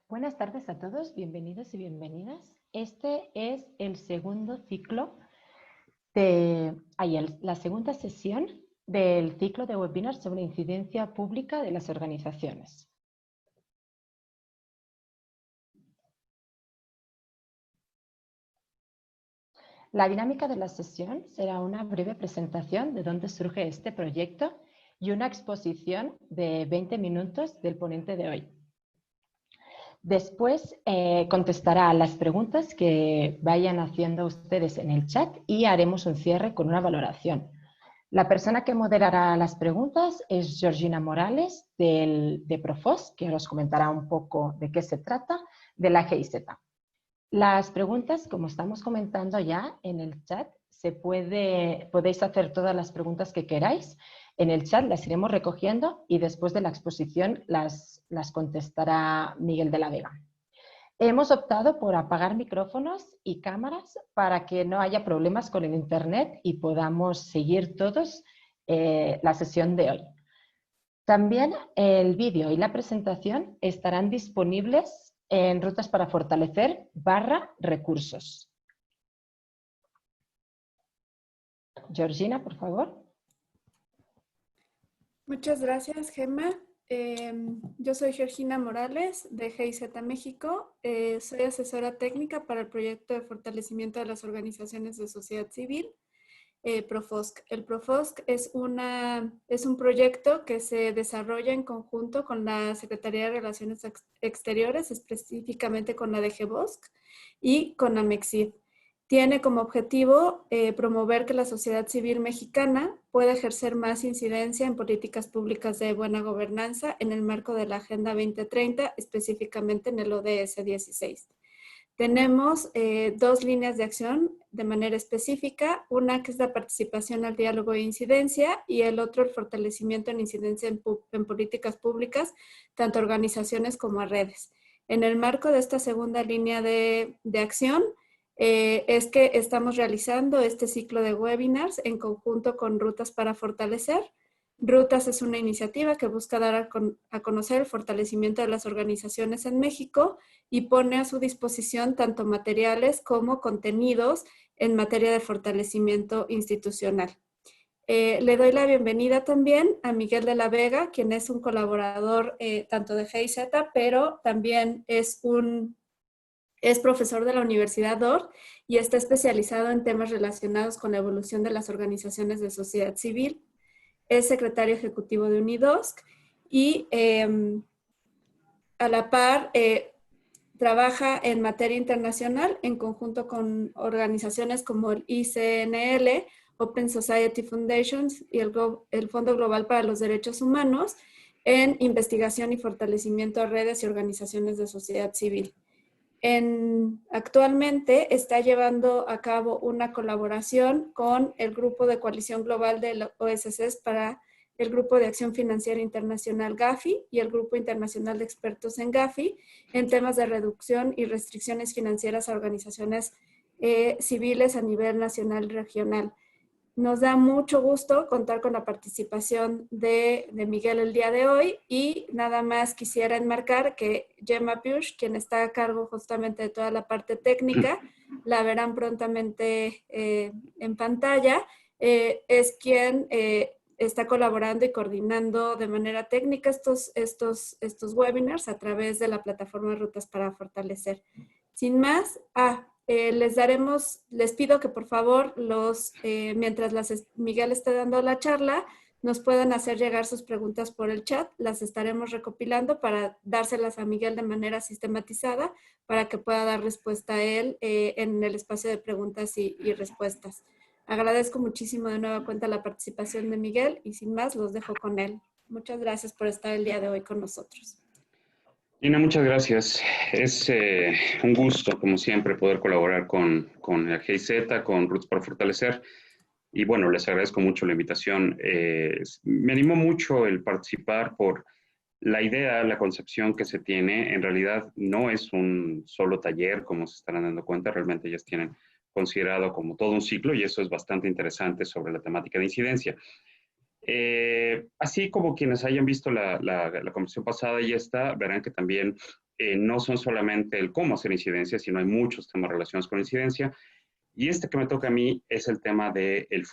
Buenas tardes a todos, bienvenidos y bienvenidas. Este es el segundo ciclo la segunda sesión del ciclo de webinars sobre incidencia pública de las organizaciones. La dinámica de la sesión será una breve presentación de dónde surge este proyecto y una exposición de 20 minutos del ponente de hoy. Después contestará a las preguntas que vayan haciendo ustedes en el chat y haremos un cierre con una valoración. La persona que moderará las preguntas es Georgina Morales de Profos, que os comentará un poco de qué se trata, de la GIZ. Las preguntas, como estamos comentando ya en el chat, podéis hacer todas las preguntas que queráis. En el chat las iremos recogiendo y después de la exposición las contestará Miguel de la Vega. Hemos optado por apagar micrófonos y cámaras para que no haya problemas con el internet y podamos seguir todos la sesión de hoy. También el vídeo y la presentación estarán disponibles en Rutas para Fortalecer /recursos. Georgina, por favor. Muchas gracias, Gemma. Yo soy Georgina Morales de GIZ México. Soy asesora técnica para el proyecto de fortalecimiento de las organizaciones de sociedad civil, Profosc. El Profosc es un proyecto que se desarrolla en conjunto con la Secretaría de Relaciones Exteriores, específicamente con la DGVOSC y con Amexid. Tiene como objetivo promover que la sociedad civil mexicana pueda ejercer más incidencia en políticas públicas de buena gobernanza en el marco de la Agenda 2030, específicamente en el ODS 16. Tenemos dos líneas de acción de manera específica, una que es la participación al diálogo de incidencia y el otro el fortalecimiento en incidencia en políticas públicas, tanto a organizaciones como a redes. En el marco de esta segunda línea de acción, es que estamos realizando este ciclo de webinars en conjunto con Rutas para Fortalecer. Rutas es una iniciativa que busca dar a conocer el fortalecimiento de las organizaciones en México y pone a su disposición tanto materiales como contenidos en materia de fortalecimiento institucional. Le doy la bienvenida también a Miguel de la Vega, quien es un colaborador tanto de GIZ, pero también es profesor de la Universidad DOR y está especializado en temas relacionados con la evolución de las organizaciones de sociedad civil. Es secretario ejecutivo de UNIDOSC y a la par trabaja en materia internacional en conjunto con organizaciones como el ICNL, Open Society Foundations y el Fondo Global para los Derechos Humanos en investigación y fortalecimiento de redes y organizaciones de sociedad civil. Actualmente está llevando a cabo una colaboración con el Grupo de Coalición Global de la OSCE para el Grupo de Acción Financiera Internacional GAFI y el Grupo Internacional de Expertos en GAFI en temas de reducción y restricciones financieras a organizaciones civiles a nivel nacional y regional. Nos da mucho gusto contar con la participación de Miguel el día de hoy y nada más quisiera enmarcar que Gemma Pusch, quien está a cargo justamente de toda la parte técnica, la verán prontamente en pantalla, es quien está colaborando y coordinando de manera técnica estos webinars a través de la plataforma Rutas para Fortalecer. Sin más, les pido que por favor, mientras Miguel esté dando la charla, nos puedan hacer llegar sus preguntas por el chat. Las estaremos recopilando para dárselas a Miguel de manera sistematizada para que pueda dar respuesta a él en el espacio de preguntas y respuestas. Agradezco muchísimo de nueva cuenta la participación de Miguel y sin más los dejo con él. Muchas gracias por estar el día de hoy con nosotros. Gina, muchas gracias. Es un gusto, como siempre, poder colaborar con la GIZ, con Rutas para Fortalecer. Y bueno, les agradezco mucho la invitación. Me animó mucho el participar por la idea, la concepción que se tiene. En realidad no es un solo taller, como se estarán dando cuenta. Realmente ellas tienen considerado como todo un ciclo y eso es bastante interesante sobre la temática de incidencia. Así como quienes hayan visto la conversación pasada y esta, verán que también no son solamente el cómo hacer incidencia, sino hay muchos temas relacionados con incidencia. Y este que me toca a mí es el tema del el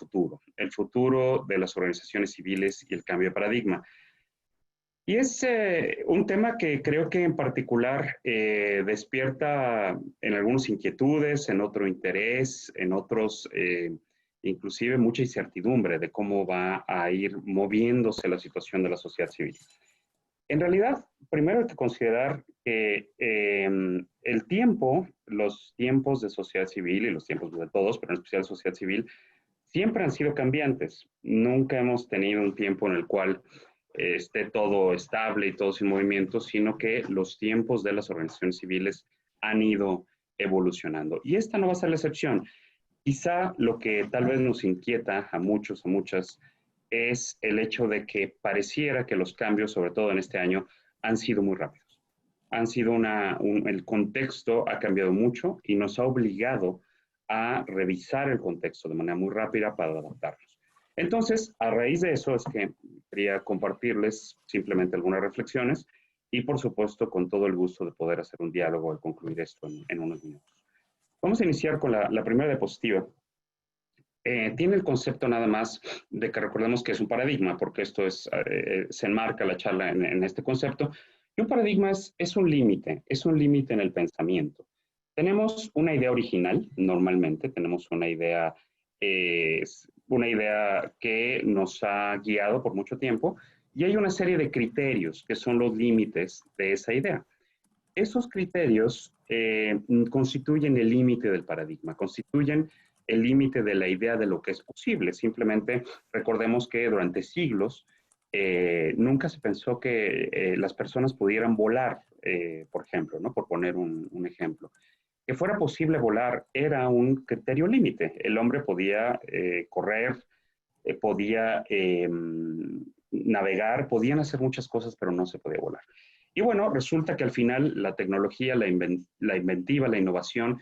futuro de las organizaciones civiles y el cambio de paradigma. Y es un tema que creo que en particular despierta en algunos inquietudes, en otro interés, en otros inclusive mucha incertidumbre de cómo va a ir moviéndose la situación de la sociedad civil. En realidad, primero hay que considerar que el tiempo, los tiempos de sociedad civil y los tiempos de todos, pero en especial sociedad civil, siempre han sido cambiantes. Nunca hemos tenido un tiempo en el cual esté todo estable y todo sin movimiento, sino que los tiempos de las organizaciones civiles han ido evolucionando. Y esta no va a ser la excepción. Quizá lo que tal vez nos inquieta a muchos, a muchas, es el hecho de que pareciera que los cambios, sobre todo en este año, han sido muy rápidos. Han sido el contexto ha cambiado mucho y nos ha obligado a revisar el contexto de manera muy rápida para adaptarnos. Entonces, a raíz de eso es que quería compartirles simplemente algunas reflexiones y, por supuesto, con todo el gusto de poder hacer un diálogo y concluir esto en unos minutos. Vamos a iniciar con la primera diapositiva. Tiene el concepto nada más de que recordemos que es un paradigma, porque esto se enmarca la charla en este concepto. Y un paradigma es un límite en el pensamiento. Tenemos una idea original, normalmente, tenemos una idea que nos ha guiado por mucho tiempo, y hay una serie de criterios que son los límites de esa idea. Esos criterios constituyen el límite del paradigma, constituyen el límite de la idea de lo que es posible. Simplemente recordemos que durante siglos nunca se pensó que las personas pudieran volar, por ejemplo, ¿no? Por poner un ejemplo. Que fuera posible volar era un criterio límite. El hombre podía correr, podía navegar, podían hacer muchas cosas, pero no se podía volar. Y bueno, resulta que al final la tecnología, la inventiva, la innovación,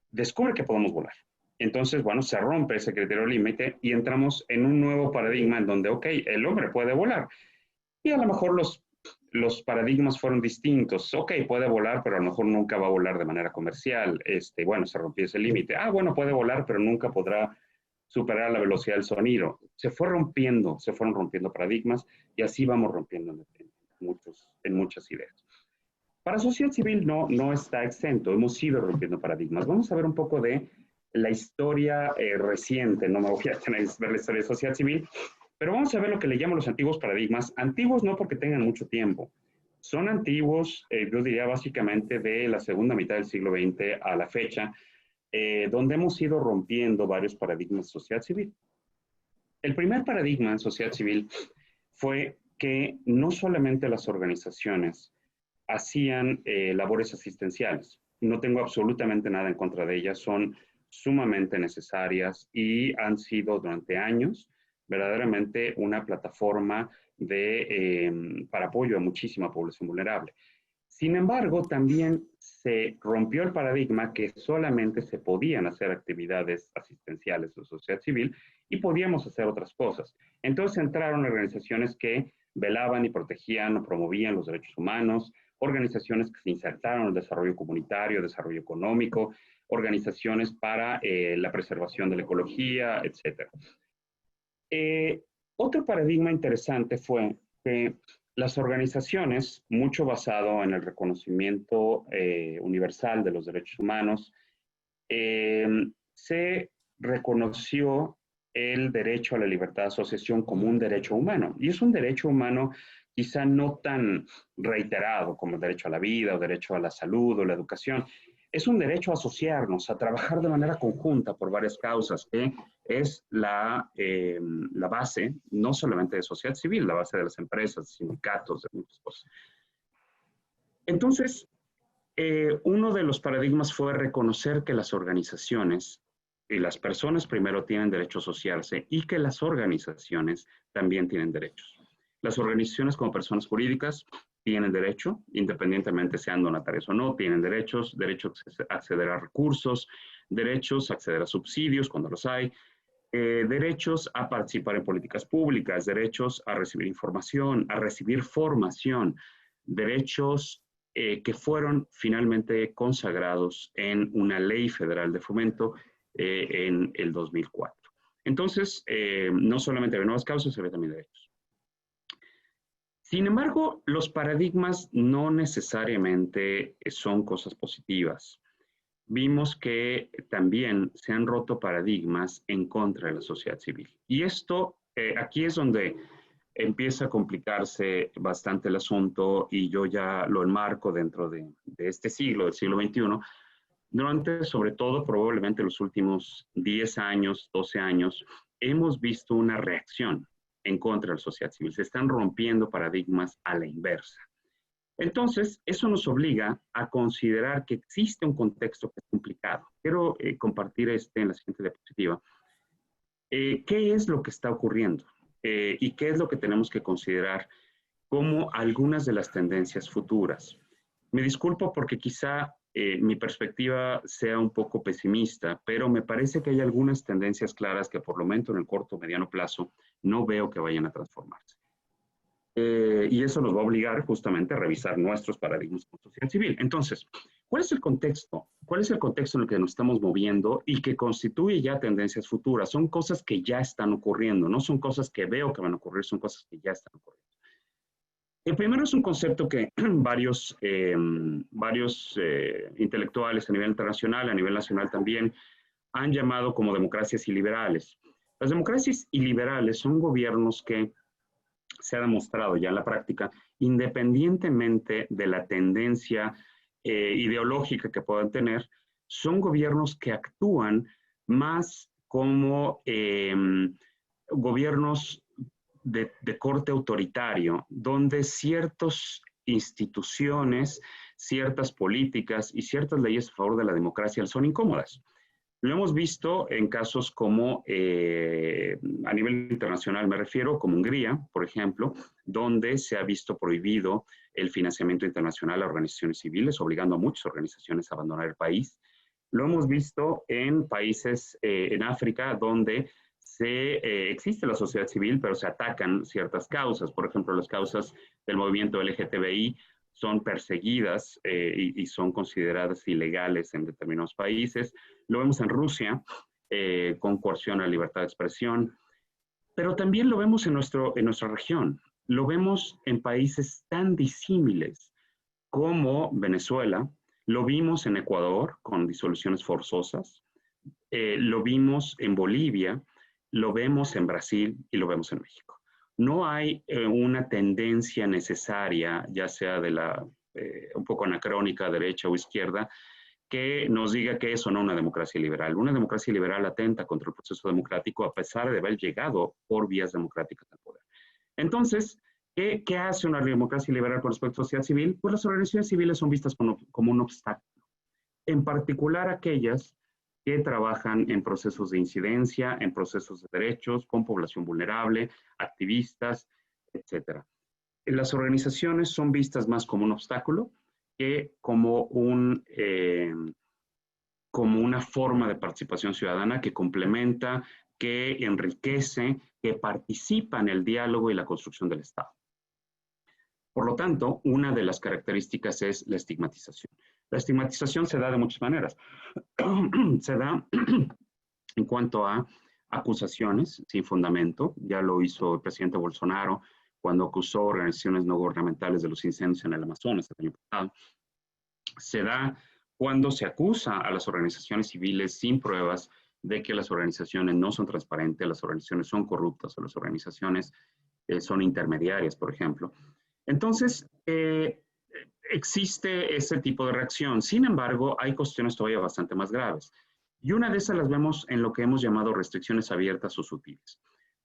descubre que podemos volar. Entonces, bueno, se rompe ese criterio límite y entramos en un nuevo paradigma en donde, ok, el hombre puede volar. Y a lo mejor los paradigmas fueron distintos. Ok, puede volar, pero a lo mejor nunca va a volar de manera comercial. Bueno, se rompió ese límite. Ah, bueno, puede volar, pero nunca podrá superar la velocidad del sonido. Se fueron rompiendo paradigmas y así vamos rompiendo en muchas ideas. Para sociedad civil no está exento, hemos ido rompiendo paradigmas. Vamos a ver un poco de la historia reciente, no me voy a tener que ver la historia de sociedad civil, pero vamos a ver lo que le llaman los antiguos paradigmas. Antiguos no porque tengan mucho tiempo, son antiguos, yo diría básicamente de la segunda mitad del siglo XX a la fecha, donde hemos ido rompiendo varios paradigmas de sociedad civil. El primer paradigma en sociedad civil fue que no solamente las organizaciones hacían labores asistenciales. No tengo absolutamente nada en contra de ellas, son sumamente necesarias y han sido durante años verdaderamente una plataforma para apoyo a muchísima población vulnerable. Sin embargo, también se rompió el paradigma que solamente se podían hacer actividades asistenciales de sociedad civil y podíamos hacer otras cosas. Entonces entraron organizaciones que velaban y protegían o promovían los derechos humanos, organizaciones que se insertaron en el desarrollo comunitario, desarrollo económico, organizaciones para la preservación de la ecología, etc. Otro paradigma interesante fue que las organizaciones, mucho basado en el reconocimiento universal de los derechos humanos, se reconoció el derecho a la libertad de asociación como un derecho humano. Y es un derecho humano quizá no tan reiterado como el derecho a la vida o derecho a la salud o la educación. Es un derecho a asociarnos, a trabajar de manera conjunta por varias causas, que es la base no solamente de sociedad civil, la base de las empresas, sindicatos, de muchas cosas. Entonces, uno de los paradigmas fue reconocer que las organizaciones y las personas primero tienen derecho a asociarse y que las organizaciones también tienen derechos. Las organizaciones como personas jurídicas tienen derecho, independientemente sean donatarios o no, tienen derechos, derecho a acceder a recursos, derechos a acceder a subsidios cuando los hay, derechos a participar en políticas públicas, derechos a recibir información, a recibir formación, derechos que fueron finalmente consagrados en una ley federal de fomento en el 2004. Entonces, no solamente había nuevas causas, había también derechos. Sin embargo, los paradigmas no necesariamente son cosas positivas. Vimos que también se han roto paradigmas en contra de la sociedad civil. Y esto, aquí es donde empieza a complicarse bastante el asunto y yo ya lo enmarco dentro de este siglo, del siglo XXI, durante, sobre todo, probablemente los últimos 10 años, 12 años, hemos visto una reacción en contra de la sociedad civil. Se están rompiendo paradigmas a la inversa. Entonces, eso nos obliga a considerar que existe un contexto que es complicado. Quiero compartir en la siguiente diapositiva. ¿Qué es lo que está ocurriendo? ¿Y qué es lo que tenemos que considerar como algunas de las tendencias futuras? Me disculpo porque quizá mi perspectiva sea un poco pesimista, pero me parece que hay algunas tendencias claras que por lo menos en el corto o mediano plazo no veo que vayan a transformarse. Y eso nos va a obligar justamente a revisar nuestros paradigmas con sociedad civil. Entonces, ¿cuál es el contexto? ¿Cuál es el contexto en el que nos estamos moviendo y que constituye ya tendencias futuras? Son cosas que ya están ocurriendo, no son cosas que veo que van a ocurrir, son cosas que ya están ocurriendo. El primero es un concepto que varios intelectuales a nivel internacional, a nivel nacional también, han llamado como democracias iliberales. Las democracias iliberales son gobiernos que se ha demostrado ya en la práctica, independientemente de la tendencia ideológica que puedan tener, son gobiernos que actúan más como gobiernos de corte autoritario, donde ciertas instituciones, ciertas políticas y ciertas leyes a favor de la democracia son incómodas. Lo hemos visto en casos como, a nivel internacional me refiero, como Hungría, por ejemplo, donde se ha visto prohibido el financiamiento internacional a organizaciones civiles, obligando a muchas organizaciones a abandonar el país. Lo hemos visto en países en África, donde existe la sociedad civil, pero se atacan ciertas causas. Por ejemplo, las causas del movimiento LGTBI son perseguidas y son consideradas ilegales en determinados países. Lo vemos en Rusia, con coerción a la libertad de expresión, pero también lo vemos en nuestra región. Lo vemos en países tan disímiles como Venezuela, lo vimos en Ecuador con disoluciones forzosas, lo vimos en Bolivia, lo vemos en Brasil y lo vemos en México. No hay una tendencia necesaria, ya sea de un poco anacrónica, derecha o izquierda, que nos diga que eso no es una democracia liberal. Una democracia liberal atenta contra el proceso democrático a pesar de haber llegado por vías democráticas al poder. Entonces, ¿qué hace una democracia liberal con respecto a la sociedad civil? Pues las organizaciones civiles son vistas como un obstáculo. En particular aquellas que trabajan en procesos de incidencia, en procesos de derechos, con población vulnerable, activistas, etc. Las organizaciones son vistas más como un obstáculo que como una forma de participación ciudadana que complementa, que enriquece, que participa en el diálogo y la construcción del Estado. Por lo tanto, una de las características es la estigmatización. La estigmatización se da de muchas maneras. Se da en cuanto a acusaciones sin fundamento. Ya lo hizo el presidente Bolsonaro cuando acusó organizaciones no gubernamentales de los incendios en el Amazonas el año pasado. Se da cuando se acusa a las organizaciones civiles sin pruebas de que las organizaciones no son transparentes, las organizaciones son corruptas o las organizaciones son intermediarias, por ejemplo. Entonces, existe ese tipo de reacción. Sin embargo, hay cuestiones todavía bastante más graves. Y una de esas las vemos en lo que hemos llamado restricciones abiertas o sutiles.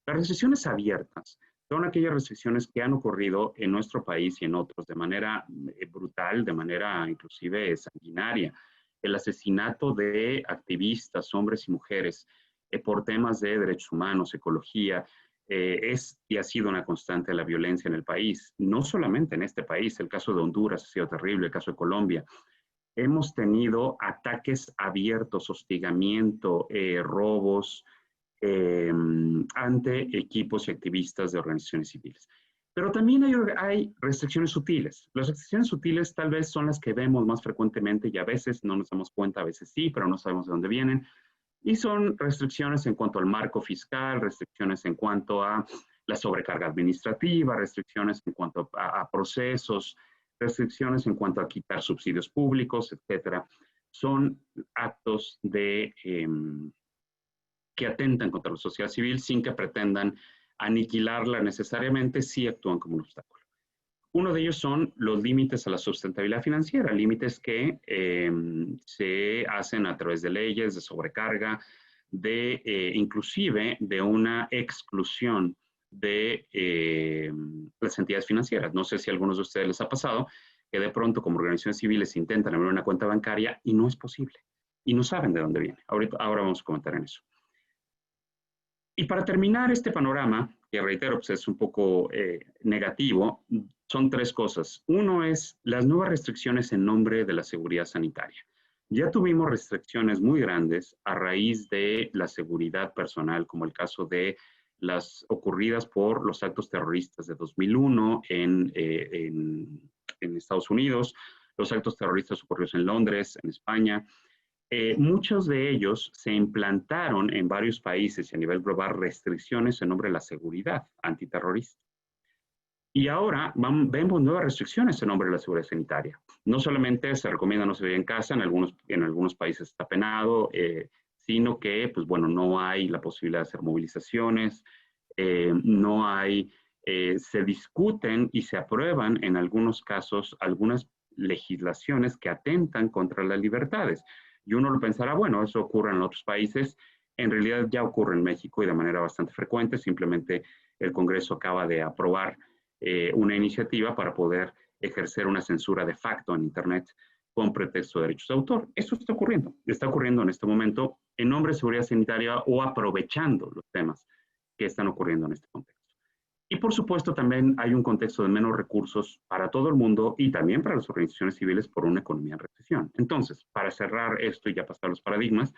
Las restricciones abiertas son aquellas restricciones que han ocurrido en nuestro país y en otros de manera brutal, de manera inclusive sanguinaria. El asesinato de activistas, hombres y mujeres, por temas de derechos humanos, ecología, es y ha sido una constante de la violencia en el país. No solamente en este país, el caso de Honduras ha sido terrible, el caso de Colombia. Hemos tenido ataques abiertos, hostigamiento, robos ante equipos y activistas de organizaciones civiles. Pero también hay restricciones sutiles. Las restricciones sutiles tal vez son las que vemos más frecuentemente y a veces no nos damos cuenta, a veces sí, pero no sabemos de dónde vienen. Y son restricciones en cuanto al marco fiscal, restricciones en cuanto a la sobrecarga administrativa, restricciones en cuanto a procesos, restricciones en cuanto a quitar subsidios públicos, etcétera. Son actos que atentan contra la sociedad civil sin que pretendan aniquilarla necesariamente, sí actúan como un obstáculo. Uno de ellos son los límites a la sustentabilidad financiera, límites que se hacen a través de leyes, de sobrecarga, inclusive de una exclusión de las entidades financieras. No sé si a algunos de ustedes les ha pasado que de pronto como organizaciones civiles intentan abrir una cuenta bancaria y no es posible y no saben de dónde viene. Ahora vamos a comentar en eso. Y para terminar este panorama, que reitero, pues es un poco negativo, son tres cosas. Uno es las nuevas restricciones en nombre de la seguridad sanitaria. Ya tuvimos restricciones muy grandes a raíz de la seguridad personal, como el caso de las ocurridas por los actos terroristas de 2001 en Estados Unidos, los actos terroristas ocurridos en Londres, en España. Muchos de ellos se implantaron en varios países y a nivel global restricciones en nombre de la seguridad antiterrorista. Y ahora vemos nuevas restricciones en nombre de la seguridad sanitaria. No solamente se recomienda no salir en casa, en algunos países está penado, sino que, pues bueno, no hay la posibilidad de hacer movilizaciones, se discuten y se aprueban en algunos casos algunas legislaciones que atentan contra las libertades. Y uno lo pensará, bueno, eso ocurre en otros países. En realidad ya ocurre en México y de manera bastante frecuente. Simplemente el Congreso acaba de aprobar una iniciativa para poder ejercer una censura de facto en Internet con pretexto de derechos de autor. Eso está ocurriendo en este momento en nombre de seguridad sanitaria o aprovechando los temas que están ocurriendo en este contexto. Y por supuesto también hay un contexto de menos recursos para todo el mundo y también para las organizaciones civiles por una economía en recesión. Entonces, para cerrar esto y ya pasar a los paradigmas,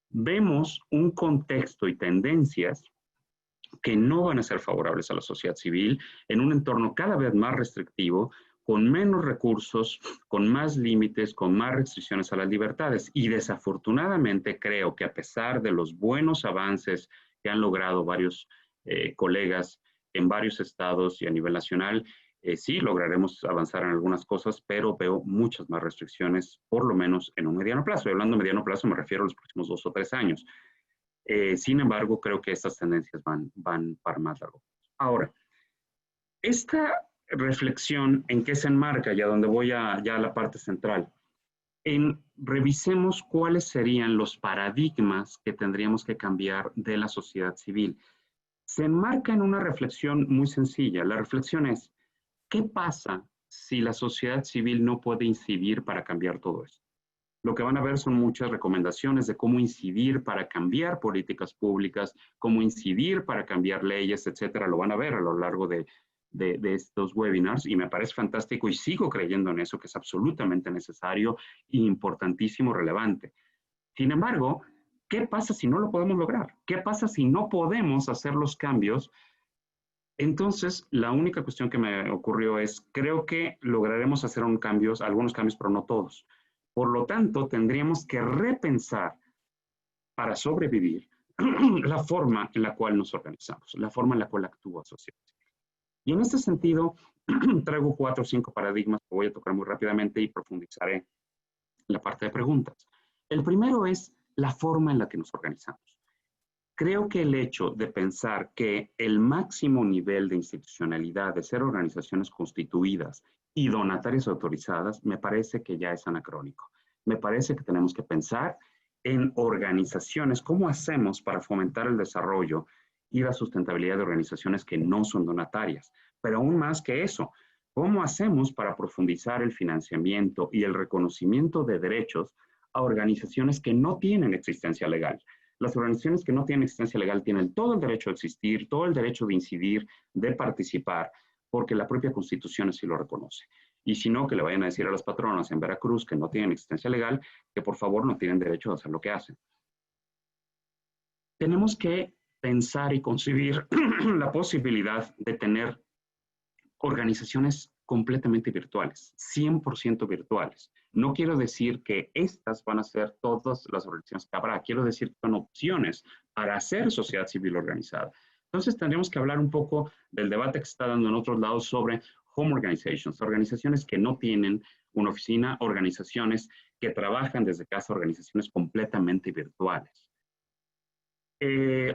vemos un contexto y tendencias que no van a ser favorables a la sociedad civil en un entorno cada vez más restrictivo, con menos recursos, con más límites, con más restricciones a las libertades. Y desafortunadamente creo que a pesar de los buenos avances que han logrado varios colegas en varios estados y a nivel nacional, sí lograremos avanzar en algunas cosas, pero veo muchas más restricciones, por lo menos en un mediano plazo. Y hablando de mediano plazo me refiero a los próximos 2 o 3 años. Sin embargo, creo que estas tendencias van para más largo. Ahora, esta reflexión en qué se enmarca, ya donde voy ya a la parte central, revisemos cuáles serían los paradigmas que tendríamos que cambiar de la sociedad civil. Se enmarca en una reflexión muy sencilla. La reflexión es, ¿qué pasa si la sociedad civil no puede incidir para cambiar todo esto? Lo que van a ver son muchas recomendaciones de cómo incidir para cambiar políticas públicas, cómo incidir para cambiar leyes, etcétera. Lo van a ver a lo largo de estos webinars y me parece fantástico y sigo creyendo en eso, que es absolutamente necesario e importantísimo, relevante. Sin embargo, ¿qué pasa si no lo podemos lograr? ¿Qué pasa si no podemos hacer los cambios? Entonces, la única cuestión que me ocurrió es, creo que lograremos hacer algunos cambios, pero no todos. Por lo tanto, tendríamos que repensar para sobrevivir la forma en la cual nos organizamos, la forma en la cual actúa la sociedad civil. Y en este sentido, traigo 4 o 5 paradigmas que voy a tocar muy rápidamente y profundizaré la parte de preguntas. El primero es la forma en la que nos organizamos. Creo que el hecho de pensar que el máximo nivel de institucionalidad, de ser organizaciones constituidas y donatarias autorizadas, me parece que ya es anacrónico. Me parece que tenemos que pensar en organizaciones, cómo hacemos para fomentar el desarrollo y la sustentabilidad de organizaciones que no son donatarias. Pero aún más que eso, ¿cómo hacemos para profundizar el financiamiento y el reconocimiento de derechos a organizaciones que no tienen existencia legal? Las organizaciones que no tienen existencia legal tienen todo el derecho a existir, todo el derecho de incidir, de participar, porque la propia Constitución así lo reconoce. Y si no, que le vayan a decir a las patronas en Veracruz que no tienen existencia legal, que por favor no tienen derecho a hacer lo que hacen. Tenemos que pensar y concebir la posibilidad de tener organizaciones completamente virtuales, 100% virtuales. No quiero decir que estas van a ser todas las organizaciones que habrá, quiero decir que son opciones para hacer sociedad civil organizada. Entonces tendríamos que hablar un poco del debate que se está dando en otros lados sobre home organizations, organizaciones que no tienen una oficina, organizaciones que trabajan desde casa, organizaciones completamente virtuales.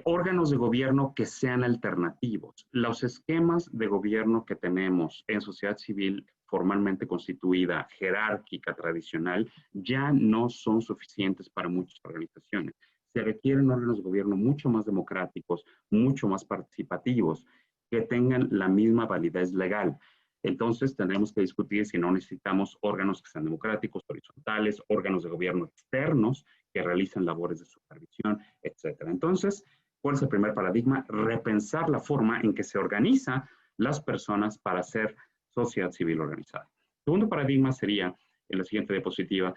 Órganos de gobierno que sean alternativos. Los esquemas de gobierno que tenemos en sociedad civil formalmente constituida, jerárquica, tradicional, ya no son suficientes para muchas organizaciones. Se requieren órganos de gobierno mucho más democráticos, mucho más participativos, que tengan la misma validez legal. Entonces tendremos que discutir si no necesitamos órganos que sean democráticos, horizontales, órganos de gobierno externos que realicen labores de supervisión, etc. Entonces, ¿cuál es el primer paradigma? Repensar la forma en que se organizan las personas para hacer sociedad civil organizada. El segundo paradigma sería, en la siguiente diapositiva,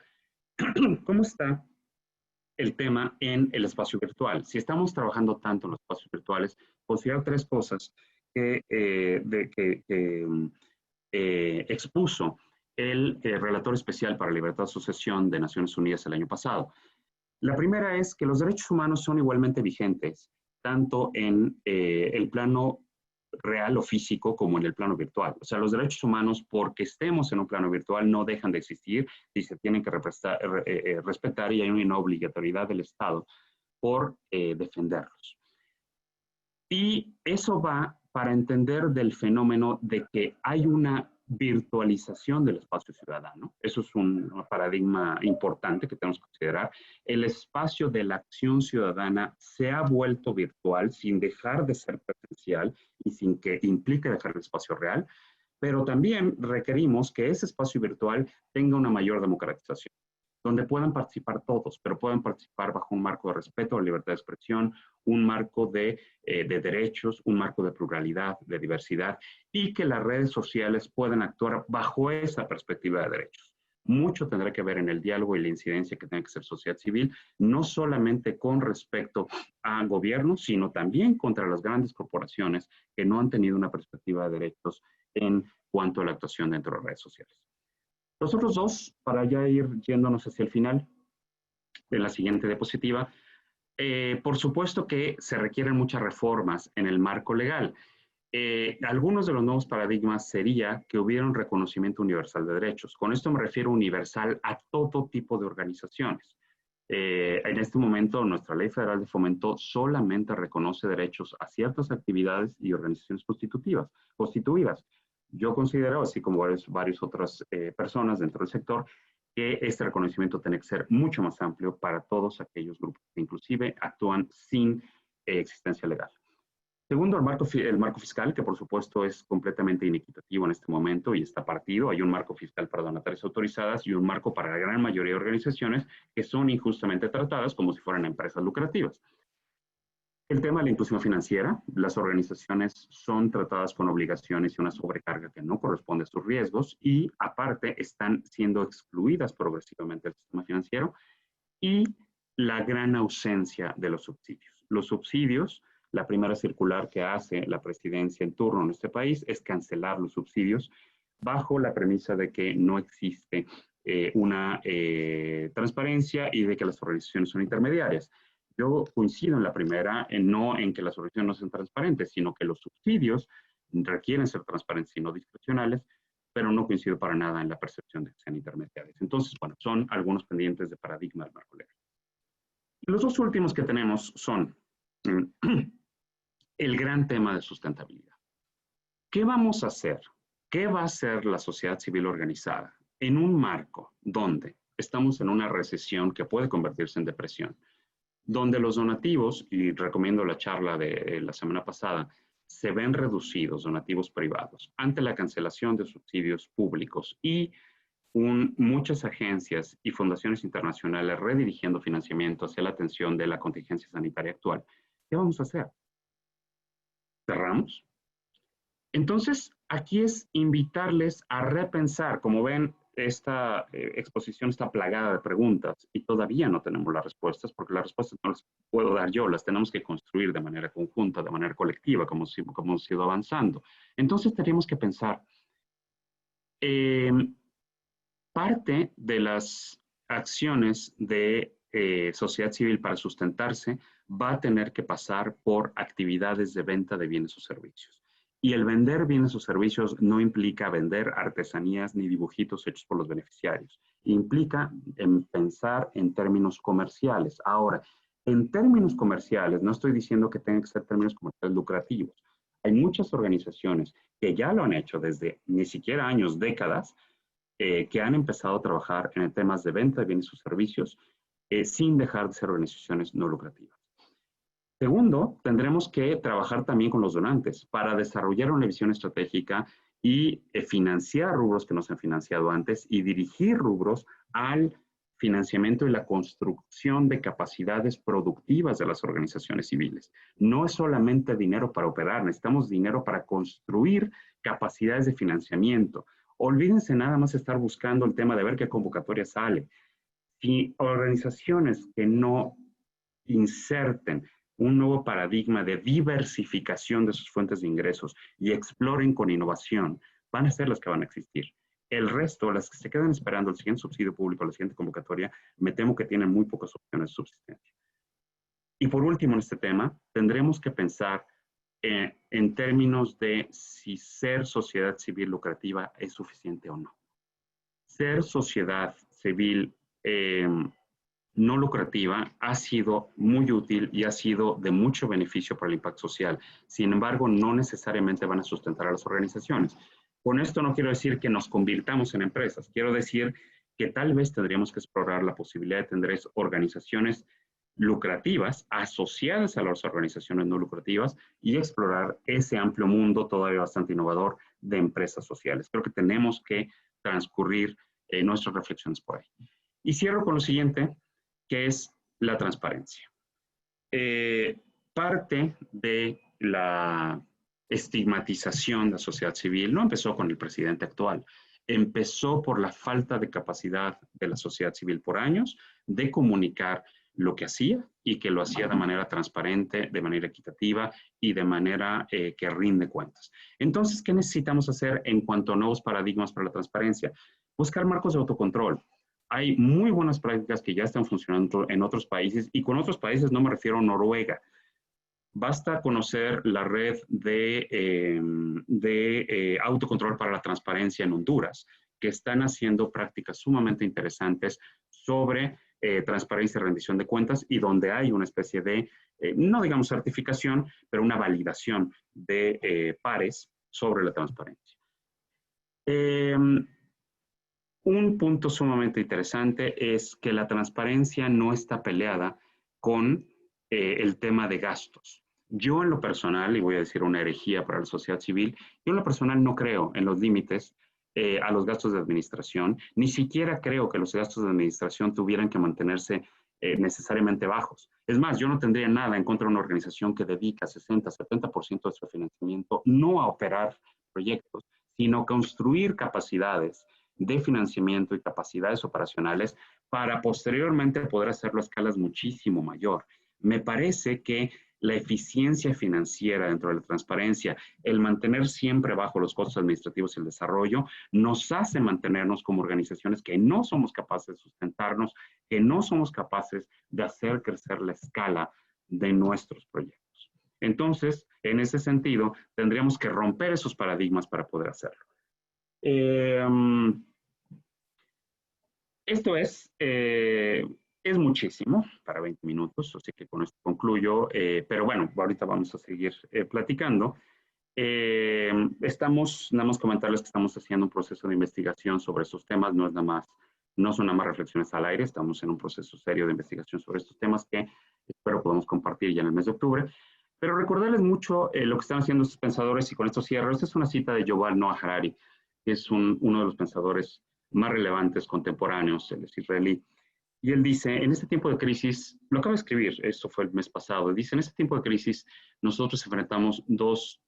¿cómo está el tema en el espacio virtual? Si estamos trabajando tanto en los espacios virtuales, considerar tres cosas que expuso el relator especial para la libertad de asociación de Naciones Unidas el año pasado. La primera es que los derechos humanos son igualmente vigentes, tanto en el plano real o físico como en el plano virtual. O sea, los derechos humanos, porque estemos en un plano virtual, no dejan de existir y se tienen que respetar, y hay una obligatoriedad del Estado por defenderlos. Y eso va para entender del fenómeno de que hay una virtualización del espacio ciudadano. Eso es un paradigma importante que tenemos que considerar. El espacio de la acción ciudadana se ha vuelto virtual sin dejar de ser presencial y sin que implique dejar el espacio real, pero también requerimos que ese espacio virtual tenga una mayor democratización, donde puedan participar todos, pero puedan participar bajo un marco de respeto a la libertad de expresión, un marco de derechos, un marco de pluralidad, de diversidad, y que las redes sociales puedan actuar bajo esa perspectiva de derechos. Mucho tendrá que ver en el diálogo y la incidencia que tiene que ser sociedad civil, no solamente con respecto a gobiernos, sino también contra las grandes corporaciones que no han tenido una perspectiva de derechos en cuanto a la actuación dentro de las redes sociales. Los otros dos, para ya ir yéndonos hacia el final de la siguiente diapositiva, por supuesto que se requieren muchas reformas en el marco legal. Algunos de los nuevos paradigmas sería que hubiera un reconocimiento universal de derechos. Con esto me refiero universal a todo tipo de organizaciones. En este momento, nuestra Ley Federal de Fomento solamente reconoce derechos a ciertas actividades y organizaciones constituidas. Yo considero, así como varias otras personas dentro del sector, que este reconocimiento tiene que ser mucho más amplio para todos aquellos grupos que inclusive actúan sin existencia legal. Segundo, el marco fiscal, que por supuesto es completamente inequitativo en este momento y está partido. Hay un marco fiscal para donatarias autorizadas y un marco para la gran mayoría de organizaciones que son injustamente tratadas como si fueran empresas lucrativas. El tema de la inclusión financiera, las organizaciones son tratadas con obligaciones y una sobrecarga que no corresponde a sus riesgos y aparte están siendo excluidas progresivamente del sistema financiero, y la gran ausencia de los subsidios. Los subsidios, la primera circular que hace la presidencia en turno en este país es cancelar los subsidios bajo la premisa de que no existe una transparencia y de que las organizaciones son intermediarias. Yo coincido en la primera, no en que las organizaciones no sean transparentes, sino que los subsidios requieren ser transparentes y no discrecionales, pero no coincido para nada en la percepción de que sean intermediarias. Entonces, bueno, son algunos pendientes de paradigma del marco legal. Los dos últimos que tenemos son el gran tema de sustentabilidad. ¿Qué vamos a hacer? ¿Qué va a hacer la sociedad civil organizada en un marco donde estamos en una recesión que puede convertirse en depresión, donde los donativos, y recomiendo la charla de la semana pasada, se ven reducidos, donativos privados, ante la cancelación de subsidios públicos y muchas agencias y fundaciones internacionales redirigiendo financiamiento hacia la atención de la contingencia sanitaria actual? ¿Qué vamos a hacer? ¿Cerramos? Entonces, aquí es invitarles a repensar. Como ven, esta exposición está plagada de preguntas y todavía no tenemos las respuestas, porque las respuestas no las puedo dar yo, las tenemos que construir de manera conjunta, de manera colectiva, como hemos ido avanzando. Entonces tenemos que pensar, parte de las acciones de sociedad civil para sustentarse va a tener que pasar por actividades de venta de bienes o servicios. Y el vender bienes o servicios no implica vender artesanías ni dibujitos hechos por los beneficiarios. Implica pensar en términos comerciales. Ahora, en términos comerciales, no estoy diciendo que tengan que ser términos comerciales lucrativos. Hay muchas organizaciones que ya lo han hecho desde ni siquiera años, décadas, que han empezado a trabajar en temas de venta de bienes o servicios sin dejar de ser organizaciones no lucrativas. Segundo, tendremos que trabajar también con los donantes para desarrollar una visión estratégica y financiar rubros que no se han financiado antes y dirigir rubros al financiamiento y la construcción de capacidades productivas de las organizaciones civiles. No es solamente dinero para operar, necesitamos dinero para construir capacidades de financiamiento. Olvídense nada más estar buscando el tema de ver qué convocatoria sale. Si organizaciones que no inserten un nuevo paradigma de diversificación de sus fuentes de ingresos y exploren con innovación, van a ser las que van a existir. El resto, las que se quedan esperando el siguiente subsidio público, la siguiente convocatoria, me temo que tienen muy pocas opciones de subsistencia. Y por último en este tema, tendremos que pensar en términos de si ser sociedad civil lucrativa es suficiente o no. Ser sociedad civil no lucrativa ha sido muy útil y ha sido de mucho beneficio para el impacto social. Sin embargo, no necesariamente van a sustentar a las organizaciones. Con esto no quiero decir que nos convirtamos en empresas. Quiero decir que tal vez tendríamos que explorar la posibilidad de tener organizaciones lucrativas asociadas a las organizaciones no lucrativas y explorar ese amplio mundo todavía bastante innovador de empresas sociales. Creo que tenemos que transcurrir nuestras reflexiones por ahí. Y cierro con lo siguiente, que es la transparencia. Parte de la estigmatización de la sociedad civil no empezó con el presidente actual, empezó por la falta de capacidad de la sociedad civil por años de comunicar lo que hacía y que lo hacía de manera transparente, de manera equitativa y de manera que rinde cuentas. Entonces, ¿qué necesitamos hacer en cuanto a nuevos paradigmas para la transparencia? Buscar marcos de autocontrol. Hay muy buenas prácticas que ya están funcionando en otros países, y con otros países no me refiero a Noruega. Basta conocer la red de autocontrol para la transparencia en Honduras, que están haciendo prácticas sumamente interesantes sobre transparencia y rendición de cuentas, y donde hay una especie de, no digamos certificación, pero una validación de pares sobre la transparencia. Un punto sumamente interesante es que la transparencia no está peleada con el tema de gastos. Yo en lo personal, y voy a decir una herejía para la sociedad civil, yo en lo personal no creo en los límites a los gastos de administración, ni siquiera creo que los gastos de administración tuvieran que mantenerse necesariamente bajos. Es más, yo no tendría nada en contra de una organización que dedica 60-70% de su financiamiento no a operar proyectos, sino a construir capacidades de financiamiento y capacidades operacionales para posteriormente poder hacerlo a escalas muchísimo mayor. Me parece que la eficiencia financiera dentro de la transparencia, el mantener siempre bajo los costos administrativos y el desarrollo, nos hace mantenernos como organizaciones que no somos capaces de sustentarnos, que no somos capaces de hacer crecer la escala de nuestros proyectos. Entonces, en ese sentido, tendríamos que romper esos paradigmas para poder hacerlo. Esto es muchísimo para 20 minutos, así que con esto concluyo, pero bueno, ahorita vamos a seguir platicando. Nada más comentarles que estamos haciendo un proceso de investigación sobre estos temas, no son nada más reflexiones al aire, estamos en un proceso serio de investigación sobre estos temas que espero podamos compartir ya en el mes de octubre. Pero recordarles mucho lo que están haciendo estos pensadores, y con esto cierro. Esta es una cita de Yuval Noah Harari, que es uno de los pensadores más relevantes contemporáneos, él es israelí. Y él dice, en este tiempo de crisis, lo acaba de escribir, esto fue el mes pasado, dice, en este tiempo de crisis nosotros enfrentamos dos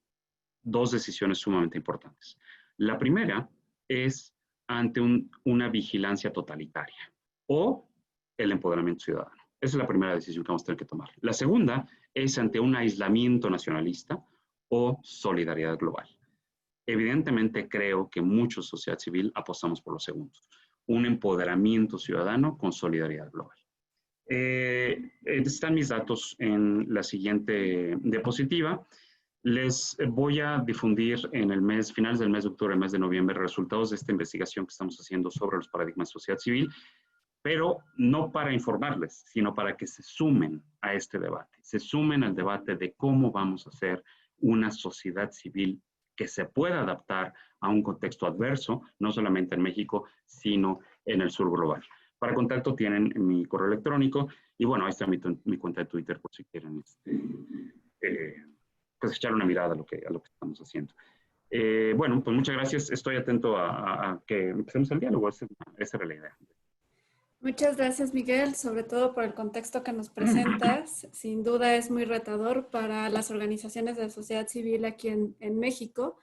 decisiones sumamente importantes. La primera es ante una vigilancia totalitaria o el empoderamiento ciudadano. Esa es la primera decisión que vamos a tener que tomar. La segunda es ante un aislamiento nacionalista o solidaridad global. Evidentemente creo que muchos sociedad civil apostamos por los segundos. Un empoderamiento ciudadano con solidaridad global. Están mis datos en la siguiente diapositiva. Les voy a difundir en el mes, finales del mes de octubre, mes de noviembre, resultados de esta investigación que estamos haciendo sobre los paradigmas de sociedad civil, pero no para informarles, sino para que se sumen a este debate, se sumen al debate de cómo vamos a hacer una sociedad civil que se pueda adaptar a un contexto adverso, no solamente en México, sino en el sur global. Para contacto tienen mi correo electrónico y bueno, ahí está mi cuenta de Twitter por si quieren pues echar una mirada a lo que estamos haciendo. Bueno, pues muchas gracias. Estoy atento a que empecemos el diálogo. Esa era la idea. Muchas gracias, Miguel, sobre todo por el contexto que nos presentas. Sin duda es muy retador para las organizaciones de la sociedad civil aquí en México.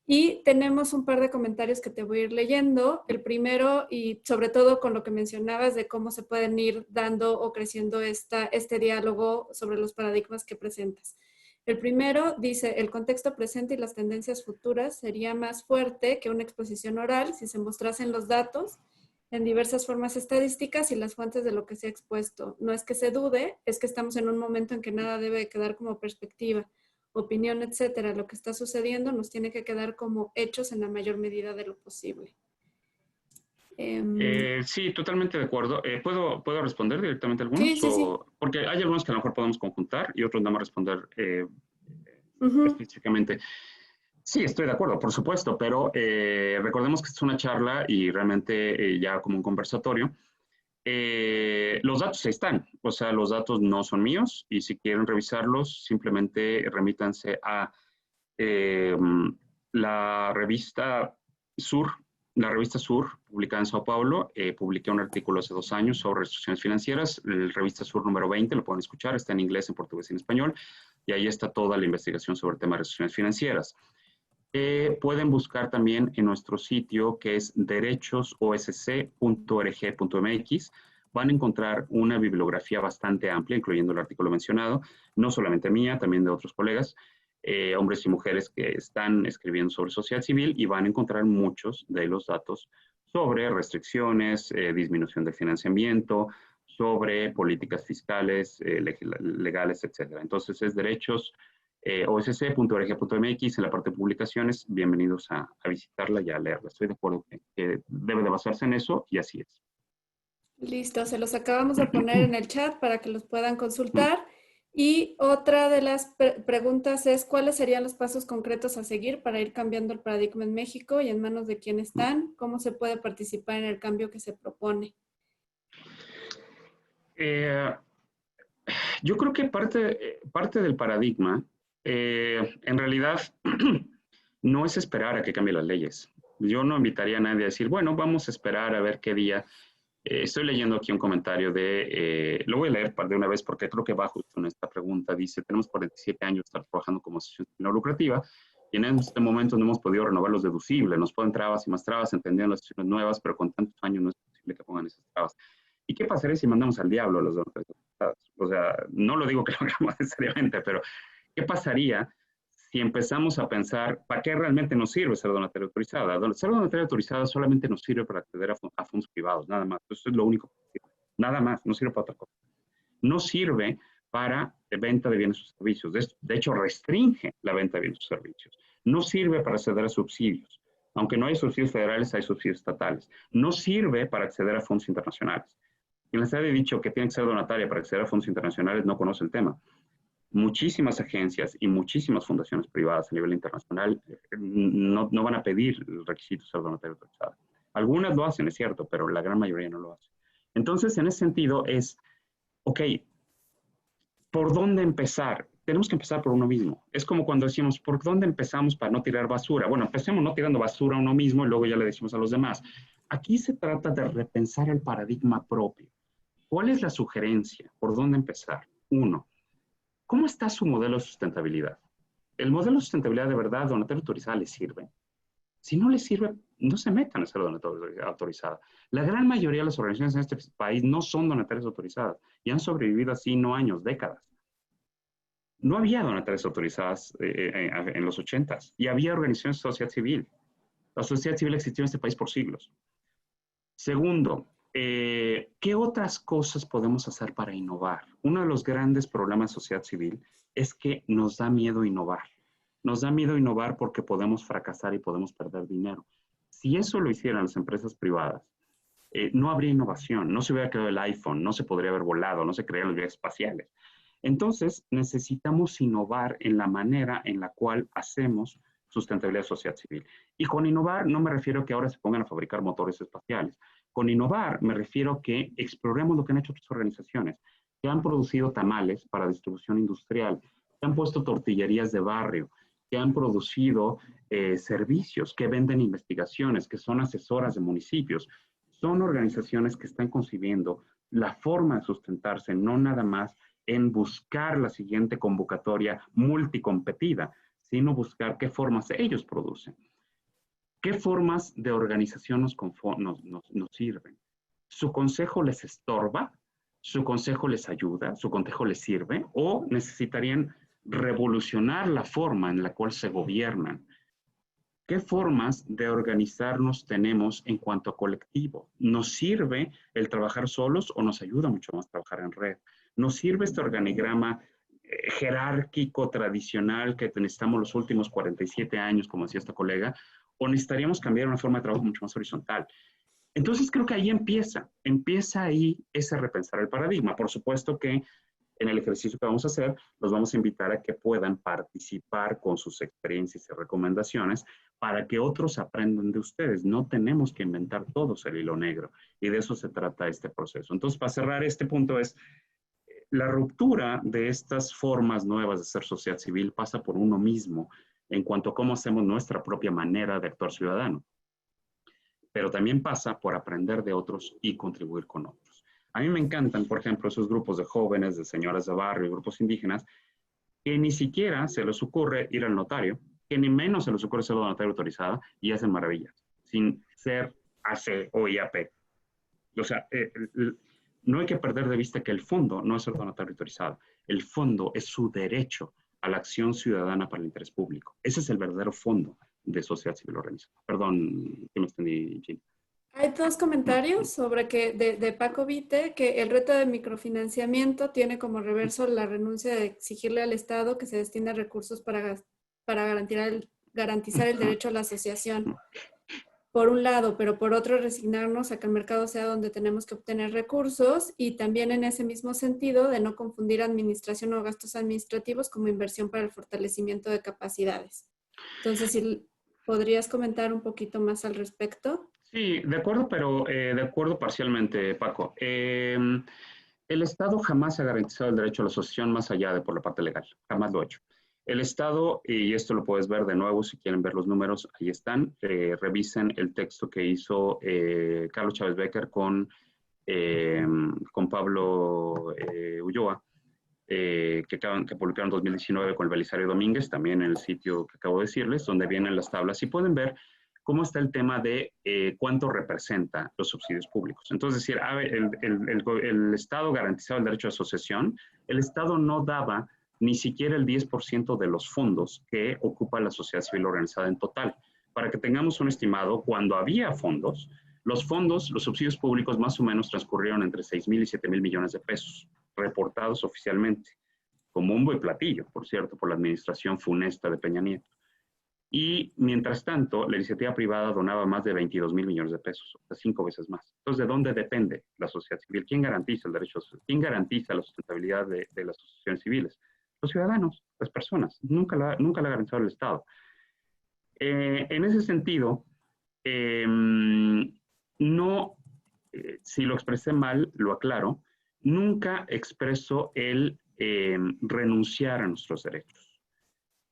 Y tenemos un par de comentarios que te voy a ir leyendo. El primero, y sobre todo con lo que mencionabas de cómo se pueden ir dando o creciendo este diálogo sobre los paradigmas que presentas. El primero dice, el contexto presente y las tendencias futuras sería más fuerte que una exposición oral si se mostrasen los datos en diversas formas estadísticas y las fuentes de lo que se ha expuesto. No es que se dude, es que estamos en un momento en que nada debe quedar como perspectiva, opinión, etcétera. Lo que está sucediendo nos tiene que quedar como hechos en la mayor medida de lo posible. Sí, totalmente de acuerdo. ¿Puedo responder directamente a algunos? Sí. Porque hay algunos que a lo mejor podemos conjuntar y otros nada más responder específicamente. Sí, estoy de acuerdo, por supuesto, pero recordemos que esta es una charla y realmente ya como un conversatorio. Los datos ahí están, o sea, los datos no son míos y si quieren revisarlos, simplemente remítanse a la revista Sur, publicada en Sao Paulo. Publiqué un artículo hace 2 años sobre restricciones financieras, la revista Sur número 20, lo pueden escuchar, está en inglés, en portugués y en español, y ahí está toda la investigación sobre el tema de restricciones financieras. Pueden buscar también en nuestro sitio que es derechososc.org.mx. Van a encontrar una bibliografía bastante amplia, incluyendo el artículo mencionado, no solamente mía, también de otros colegas, hombres y mujeres que están escribiendo sobre sociedad civil y van a encontrar muchos de los datos sobre restricciones, disminución del financiamiento, sobre políticas fiscales, legales, etc. Entonces es derechos osc.org.mx en la parte de publicaciones. Bienvenidos a visitarla y a leerla. Estoy de acuerdo que debe de basarse en eso y así es. Listo, se los acabamos de poner en el chat para que los puedan consultar. Y otra de las preguntas es, ¿cuáles serían los pasos concretos a seguir para ir cambiando el paradigma en México y en manos de quién están? ¿Cómo se puede participar en el cambio que se propone? Yo creo que parte del paradigma, en realidad, no es esperar a que cambien las leyes. Yo no invitaría a nadie a decir, bueno, vamos a esperar a ver qué día. Estoy leyendo aquí un comentario lo voy a leer de una vez porque creo que va justo en esta pregunta. Dice, tenemos 47 años de estar trabajando como asociación no lucrativa y en este momento no hemos podido renovar los deducibles. Nos ponen trabas y más trabas, entendiendo las situaciones nuevas, pero con tantos años no es posible que pongan esas trabas. ¿Y qué pasaría si mandamos al diablo a los donatarios autorizados? O sea, no lo digo que lo hagamos necesariamente, pero ¿qué pasaría si empezamos a pensar para qué realmente nos sirve ser donatario autorizado? Ser donatario autorizado solamente nos sirve para acceder a fondos privados, nada más. Eso es lo único que sirve. Nada más, no sirve para otra cosa. No sirve para venta de bienes o servicios. De hecho, restringe la venta de bienes o servicios. No sirve para acceder a subsidios. Aunque no hay subsidios federales, hay subsidios estatales. No sirve para acceder a fondos internacionales. Quien les haya dicho que tiene que ser donataria para acceder a fondos internacionales no conoce el tema. Muchísimas agencias y muchísimas fundaciones privadas a nivel internacional no van a pedir el requisito de ser donatario autorizado. Algunas lo hacen, es cierto, pero la gran mayoría no lo hace. Entonces, en ese sentido es, ok, ¿por dónde empezar? Tenemos que empezar por uno mismo. Es como cuando decimos, ¿por dónde empezamos para no tirar basura? Bueno, empecemos no tirando basura a uno mismo y luego ya le decimos a los demás. Aquí se trata de repensar el paradigma propio. ¿Cuál es la sugerencia? ¿Por dónde empezar? Uno, ¿cómo está su modelo de sustentabilidad? ¿El modelo de sustentabilidad de verdad donatario autorizado le sirve? Si no les sirve, no se metan a ser donataria autorizada. La gran mayoría de las organizaciones en este país no son donatarias autorizadas y han sobrevivido así no años, décadas. No había donatarias autorizadas en los 80s y había organizaciones de sociedad civil. La sociedad civil existió en este país por siglos. Segundo, ¿qué otras cosas podemos hacer para innovar? Uno de los grandes problemas de sociedad civil es que nos da miedo innovar. Nos da miedo innovar porque podemos fracasar y podemos perder dinero. Si eso lo hicieran las empresas privadas, no habría innovación, no se hubiera creado el iPhone, no se podría haber volado, no se crearían los viajes espaciales. Entonces, necesitamos innovar en la manera en la cual hacemos sustentabilidad de sociedad civil. Y con innovar no me refiero a que ahora se pongan a fabricar motores espaciales. Con innovar me refiero a que exploremos lo que han hecho otras organizaciones, que han producido tamales para distribución industrial, que han puesto tortillerías de barrio, que han producido servicios, que venden investigaciones, que son asesoras de municipios. Son organizaciones que están concibiendo la forma de sustentarse, no nada más en buscar la siguiente convocatoria multicompetida, sino buscar qué formas ellos producen. ¿Qué formas de organización nos sirven? ¿Su consejo les estorba? ¿Su consejo les ayuda? ¿Su consejo les sirve? ¿O necesitarían revolucionar la forma en la cual se gobiernan? ¿Qué formas de organizarnos tenemos en cuanto a colectivo? ¿Nos sirve el trabajar solos o nos ayuda mucho más trabajar en red? ¿Nos sirve este organigrama jerárquico, tradicional que necesitamos los últimos 47 años, como decía esta colega, o necesitaríamos cambiar una forma de trabajo mucho más horizontal? Entonces creo que ahí empieza ahí ese repensar el paradigma. Por supuesto que en el ejercicio que vamos a hacer, los vamos a invitar a que puedan participar con sus experiencias y recomendaciones para que otros aprendan de ustedes. No tenemos que inventar todos el hilo negro y de eso se trata este proceso. Entonces, para cerrar este punto es, la ruptura de estas formas nuevas de ser sociedad civil pasa por uno mismo en cuanto a cómo hacemos nuestra propia manera de actuar ciudadano. Pero también pasa por aprender de otros y contribuir con otros. A mí me encantan, por ejemplo, esos grupos de jóvenes, de señoras de barrio, grupos indígenas, que ni siquiera se les ocurre ir al notario, que ni menos se les ocurre ser notaria autorizada y hacen maravillas, sin ser AC o IAP. O sea, no hay que perder de vista que el fondo no es ser notario autorizado. El fondo es su derecho a la acción ciudadana para el interés público. Ese es el verdadero fondo de sociedad civil organizada. Perdón, que me extendí, Gina. Hay dos comentarios sobre que de Paco Vite, que el reto de microfinanciamiento tiene como reverso la renuncia de exigirle al Estado que se destine recursos para garantizar el derecho a la asociación, por un lado, pero por otro resignarnos a que el mercado sea donde tenemos que obtener recursos, y también en ese mismo sentido de no confundir administración o gastos administrativos como inversión para el fortalecimiento de capacidades. Entonces, si podrías comentar un poquito más al respecto. Sí, de acuerdo, pero de acuerdo parcialmente, Paco. El Estado jamás ha garantizado el derecho a la asociación más allá de por la parte legal, jamás lo ha hecho. El Estado, y esto lo puedes ver de nuevo si quieren ver los números, ahí están, revisen el texto que hizo Carlos Chávez Becker con Pablo Ulloa, que publicaron en 2019 con el Belisario Domínguez, también en el sitio que acabo de decirles, donde vienen las tablas, y pueden ver cómo está el tema de cuánto representa los subsidios públicos. Entonces, decir, el Estado garantizaba el derecho de asociación, el Estado no daba ni siquiera el 10% de los fondos que ocupa la sociedad civil organizada en total. Para que tengamos un estimado, cuando había fondos, los subsidios públicos más o menos transcurrieron entre 6,000 y 7,000 millones de pesos, reportados oficialmente, con bombo y platillo, por cierto, por la administración funesta de Peña Nieto. Y mientras tanto, la iniciativa privada donaba más de 22,000 millones de pesos, o sea, 5 veces más. Entonces, ¿de dónde depende la sociedad civil? ¿Quién garantiza el derecho? ¿Quién garantiza la sustentabilidad de las asociaciones civiles? Los ciudadanos, las personas. Nunca la ha garantizado el Estado. En ese sentido, si lo expresé mal, lo aclaro, nunca expreso el renunciar a nuestros derechos.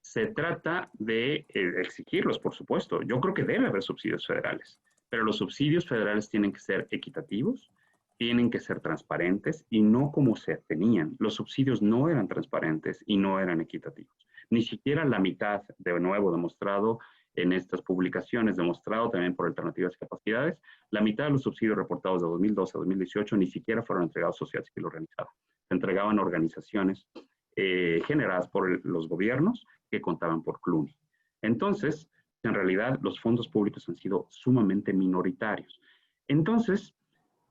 Se trata de exigirlos, por supuesto. Yo creo que debe haber subsidios federales, pero los subsidios federales tienen que ser equitativos, tienen que ser transparentes y no como se tenían. Los subsidios no eran transparentes y no eran equitativos. Ni siquiera la mitad, de nuevo demostrado en estas publicaciones, demostrado también por Alternativas y Capacidades, la mitad de los subsidios reportados de 2012 a 2018 ni siquiera fueron entregados a sociedad civil organizada. Se entregaban a organizaciones generadas por los gobiernos que contaban por CLUNY. Entonces, en realidad, los fondos públicos han sido sumamente minoritarios. Entonces,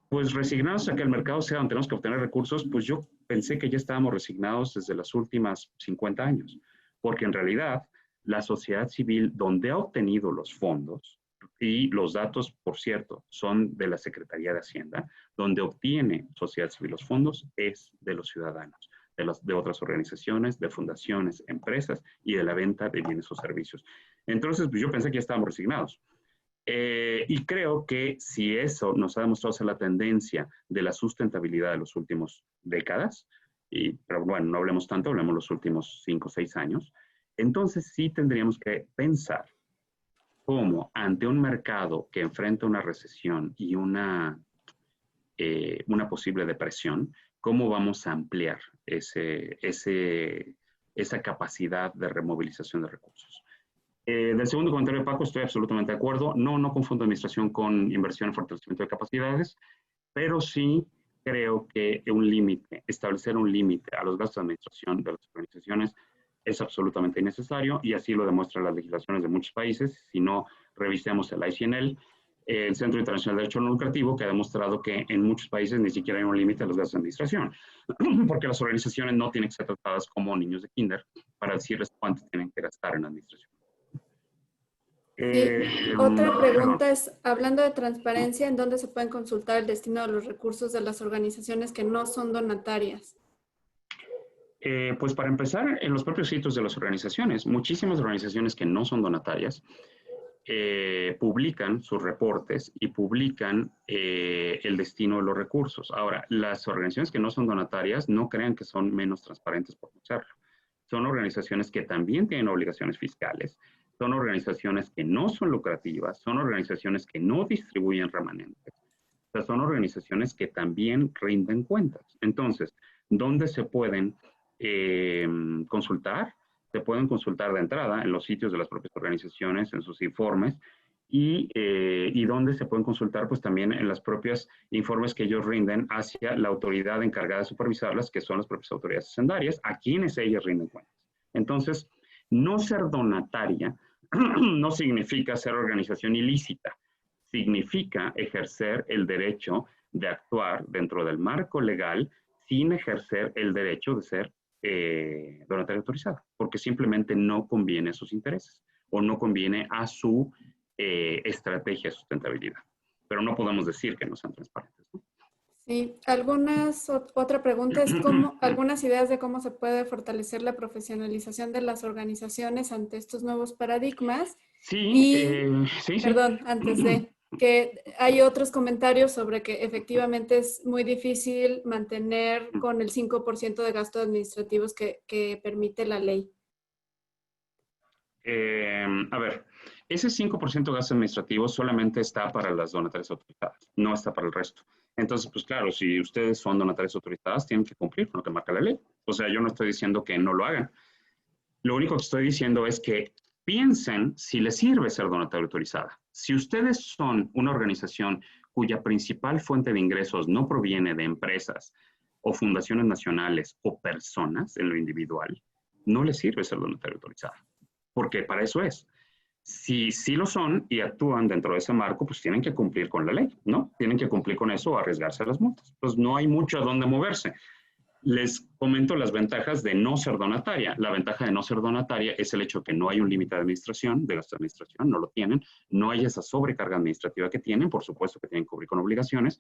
pues resignados a que el mercado sea donde tenemos que obtener recursos, pues yo pensé que ya estábamos resignados desde los últimos 50 años, porque en realidad la sociedad civil donde ha obtenido los fondos, y los datos, por cierto, son de la Secretaría de Hacienda, donde obtiene sociedad civil los fondos es de los ciudadanos, de otras organizaciones, de fundaciones, empresas y de la venta de bienes o servicios. Entonces, pues yo pensé que ya estábamos resignados. Y creo que si eso nos ha demostrado ser la tendencia de la sustentabilidad de los últimos décadas, pero bueno, no hablemos tanto, hablemos los últimos 5 o 6 años, entonces sí tendríamos que pensar cómo ante un mercado que enfrenta una recesión y una posible depresión, cómo vamos a ampliar esa capacidad de removilización de recursos. Del segundo comentario de Paco, estoy absolutamente de acuerdo. No confundo administración con inversión en fortalecimiento de capacidades, pero sí creo que establecer un límite a los gastos de administración de las organizaciones es absolutamente innecesario y así lo demuestran las legislaciones de muchos países. Si no, revisemos el ICNL, el Centro Internacional de Derecho No Lucrativo, que ha demostrado que en muchos países ni siquiera hay un límite a los gastos de administración, porque las organizaciones no tienen que ser tratadas como niños de kinder para decirles cuánto tienen que gastar en administración. Otra pregunta es, hablando de transparencia, ¿en dónde se pueden consultar el destino de los recursos de las organizaciones que no son donatarias? Pues para empezar, en los propios sitios de las organizaciones, muchísimas organizaciones que no son donatarias publican sus reportes y publican el destino de los recursos. Ahora, las organizaciones que no son donatarias no crean que son menos transparentes por no serlo. Son organizaciones que también tienen obligaciones fiscales, son organizaciones que no son lucrativas, son organizaciones que no distribuyen remanentes. O sea, son organizaciones que también rinden cuentas. Entonces, ¿dónde se pueden consultar? Se pueden consultar de entrada en los sitios de las propias organizaciones, en sus informes, y donde se pueden consultar pues también en las propias informes que ellos rinden hacia la autoridad encargada de supervisarlas, que son las propias autoridades hacendarias, a quienes ellas rinden cuentas. Entonces, no ser donataria no significa ser organización ilícita, significa ejercer el derecho de actuar dentro del marco legal sin ejercer el derecho de ser donataria autorizada, porque simplemente no conviene a sus intereses o no conviene a su estrategia de sustentabilidad. Pero no podemos decir que no sean transparentes, ¿no? Sí, otra pregunta es algunas ideas de cómo se puede fortalecer la profesionalización de las organizaciones ante estos nuevos paradigmas. Sí, sí. Perdón, antes de que hay otros comentarios sobre que efectivamente es muy difícil mantener con el 5% de gastos administrativos que permite la ley. A ver, ese 5% de gastos administrativos solamente está para las donatarias autorizadas, no está para el resto. Entonces, pues claro, si ustedes son donatarias autorizadas, tienen que cumplir con lo que marca la ley. O sea, yo no estoy diciendo que no lo hagan. Lo único que estoy diciendo es que piensen si les sirve ser donataria autorizada. Si ustedes son una organización cuya principal fuente de ingresos no proviene de empresas o fundaciones nacionales o personas en lo individual, no les sirve ser donataria autorizada, porque para eso es. Si sí lo son y actúan dentro de ese marco, pues tienen que cumplir con la ley, ¿no? Tienen que cumplir con eso o arriesgarse a las multas. Pues no hay mucho a dónde moverse. Les comento las ventajas de no ser donataria. La ventaja de no ser donataria es el hecho de que no hay un límite de administración, de gasto de administración, no lo tienen. No hay esa sobrecarga administrativa que tienen, por supuesto que tienen que cubrir con obligaciones,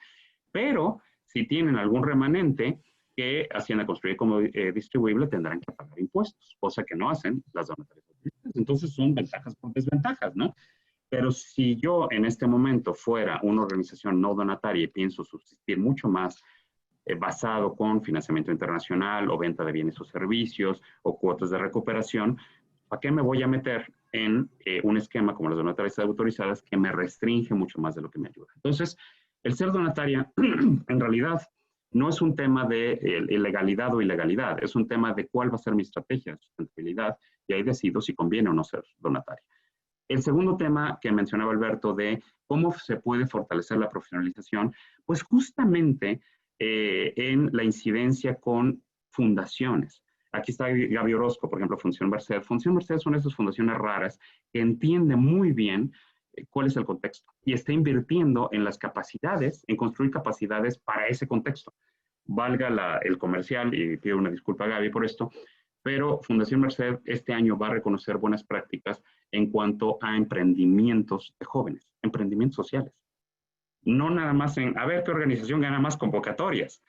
pero si tienen algún remanente que Hacienda construye como distribuible, tendrán que pagar impuestos, cosa que no hacen las donatarias. Entonces son ventajas por desventajas, ¿no? Pero si yo en este momento fuera una organización no donataria y pienso subsistir mucho más basado con financiamiento internacional o venta de bienes o servicios o cuotas de recuperación, ¿para qué me voy a meter en un esquema como las donatarias autorizadas que me restringe mucho más de lo que me ayuda? Entonces, el ser donataria en realidad no es un tema de legalidad o ilegalidad, es un tema de cuál va a ser mi estrategia de sustentabilidad y ahí decido si conviene o no ser donataria. El segundo tema que mencionaba Alberto de cómo se puede fortalecer la profesionalización, pues justamente en la incidencia con fundaciones. Aquí está Gaby Orozco, por ejemplo, Fundación Merced. Fundación Merced son esas fundaciones raras que entienden muy bien cuál es el contexto y está invirtiendo en las capacidades, en construir capacidades para ese contexto. Valga el comercial, y pido una disculpa a Gaby por esto, pero Fundación Merced este año va a reconocer buenas prácticas en cuanto a emprendimientos de jóvenes, emprendimientos sociales. No nada más en, a ver qué organización gana más convocatorias.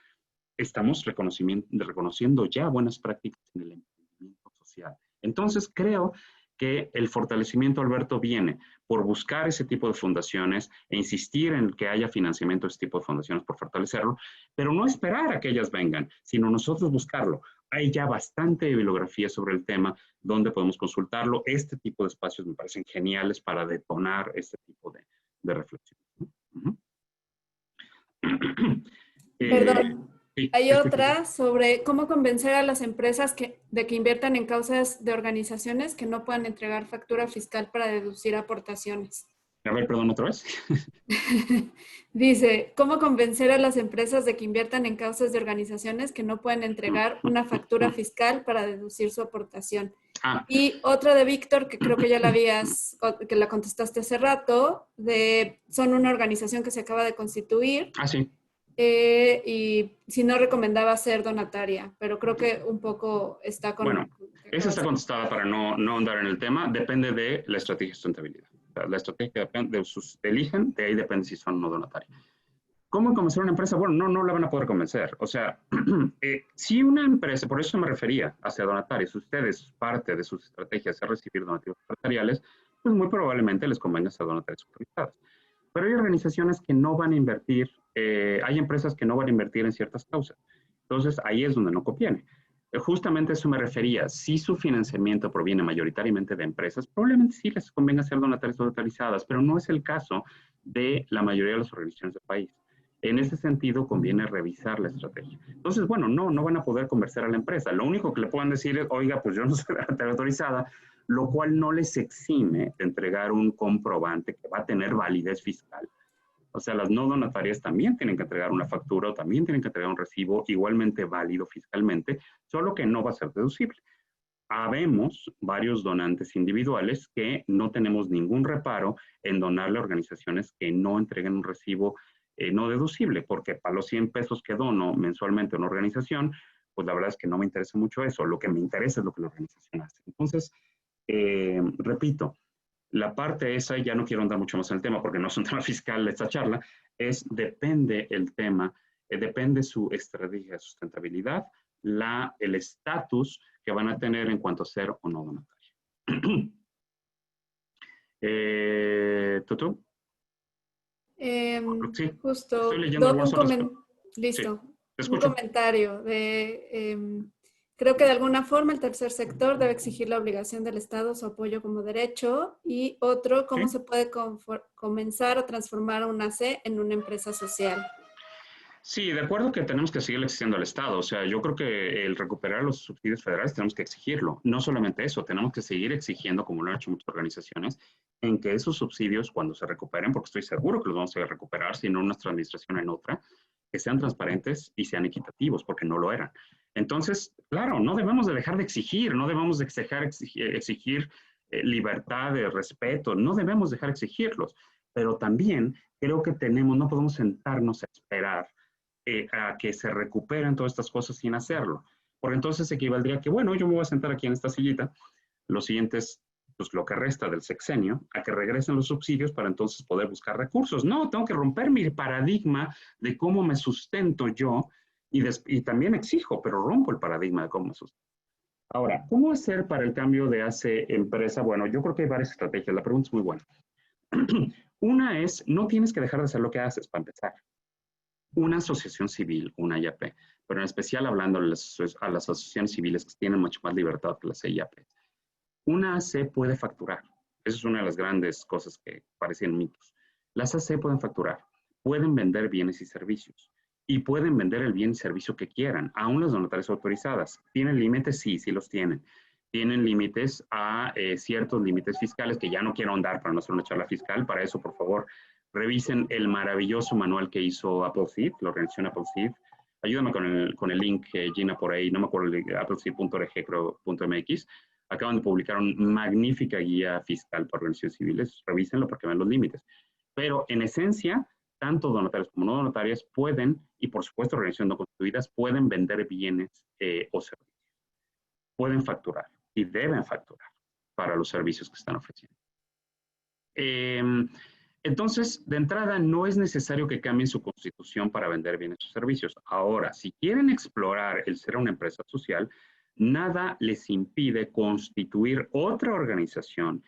Estamos reconociendo ya buenas prácticas en el emprendimiento social. Entonces, creo que el fortalecimiento, Alberto, viene por buscar ese tipo de fundaciones e insistir en que haya financiamiento de ese tipo de fundaciones por fortalecerlo, pero no esperar a que ellas vengan, sino nosotros buscarlo. Hay ya bastante bibliografía sobre el tema donde podemos consultarlo. Este tipo de espacios me parecen geniales para detonar este tipo de reflexión. Perdón. Sí, Hay otra sobre cómo convencer a las empresas de que inviertan en causas de organizaciones que no puedan entregar factura fiscal para deducir aportaciones. A ver, perdón, otra vez. Dice, ¿cómo convencer a las empresas de que inviertan en causas de organizaciones que no pueden entregar una factura fiscal para deducir su aportación? Y otra de Víctor, que creo que ya que la contestaste hace rato, son una organización que se acaba de constituir. Sí. Y si no recomendaba ser donataria, pero creo que un poco está con... Bueno, esa está contestada para no andar en el tema. Depende de la estrategia de sustentabilidad. La estrategia depende de sus eligen, de ahí depende si son o no donatarias. ¿Cómo convencer a una empresa? Bueno, no la van a poder convencer. O sea, si una empresa, por eso me refería hacia donatarios, ustedes, parte de sus estrategias es recibir donativos empresariales, pues muy probablemente les convenga ser donatarios autorizadas. Pero hay organizaciones que no van a invertir, hay empresas que no van a invertir en ciertas causas. Entonces, ahí es donde no conviene. Justamente eso me refería. Si su financiamiento proviene mayoritariamente de empresas, probablemente sí les convenga ser donatarias autorizadas, pero no es el caso de la mayoría de las organizaciones del país. En ese sentido, conviene revisar la estrategia. Entonces, bueno, no van a poder convencer a la empresa. Lo único que le puedan decir es, oiga, pues yo no soy donataria autorizada, lo cual no les exime de entregar un comprobante que va a tener validez fiscal. O sea, las no donatarias también tienen que entregar una factura o también tienen que entregar un recibo igualmente válido fiscalmente, solo que no va a ser deducible. Habemos varios donantes individuales que no tenemos ningún reparo en donarle a organizaciones que no entreguen un recibo no deducible, porque para los 100 pesos que dono mensualmente a una organización, pues la verdad es que no me interesa mucho eso. Lo que me interesa es lo que la organización hace. Entonces, repito, la parte esa, ya no quiero andar mucho más en el tema porque no es un tema fiscal de esta charla, depende el tema, depende su estrategia de sustentabilidad, el estatus que van a tener en cuanto a ser o no donatario. ¿Tutu? Sí, justo, estoy leyendo listo, sí, un comentario de... creo que de alguna forma el tercer sector debe exigir la obligación del Estado su apoyo como derecho y otro, cómo se puede comenzar a transformar una C en una empresa social. Sí, de acuerdo que tenemos que seguir exigiendo al Estado. O sea, yo creo que el recuperar los subsidios federales tenemos que exigirlo. No solamente eso, tenemos que seguir exigiendo, como lo han hecho muchas organizaciones, en que esos subsidios, cuando se recuperen, porque estoy seguro que los vamos a recuperar, si no en nuestra administración en otra, que sean transparentes y sean equitativos, porque no lo eran. Entonces, claro, no debemos de dejar de exigir, no debemos de exigir libertad, respeto, no debemos dejar de exigirlos, pero también creo que no podemos sentarnos a esperar a que se recuperen todas estas cosas sin hacerlo. Porque entonces equivaldría que, bueno, yo me voy a sentar aquí en esta sillita, los siguientes, pues lo que resta del sexenio, a que regresen los subsidios para entonces poder buscar recursos. No, tengo que romper mi paradigma de cómo me sustento yo y también exijo, pero rompo el paradigma de cómo me sustento. Ahora, ¿cómo hacer para el cambio de hace empresa? Bueno, yo creo que hay varias estrategias. La pregunta es muy buena. Una es, no tienes que dejar de hacer lo que haces para empezar. Una asociación civil, una IAP, pero en especial hablando a las asociaciones civiles que tienen mucho más libertad que las IAP, una AC puede facturar. Esa es una de las grandes cosas que parecen mitos. Las AC pueden facturar, pueden vender bienes y servicios y pueden vender el bien y servicio que quieran, aún las donatarias autorizadas. ¿Tienen límites? Sí, sí los tienen. tienen límites a ciertos límites fiscales, que ya no quiero ahondar para no hacer una charla fiscal. Para eso, por favor, revisen el maravilloso manual que hizo Appleseed, la organización Appleseed. Ayúdame con el link, Gina, por ahí, no me acuerdo, appleseed.org, creo, .mx. Acaban de publicar una magnífica guía fiscal para organizaciones civiles. Revísenlo para que vean los límites. Pero, en esencia, tanto donatarios como no donatarias pueden, y por supuesto organizaciones no constituidas, pueden vender bienes o servicios. Pueden facturar y deben facturar para los servicios que están ofreciendo. Entonces, de entrada, no es necesario que cambien su constitución para vender bienes o servicios. Ahora, si quieren explorar el ser una empresa social, nada les impide constituir otra organización,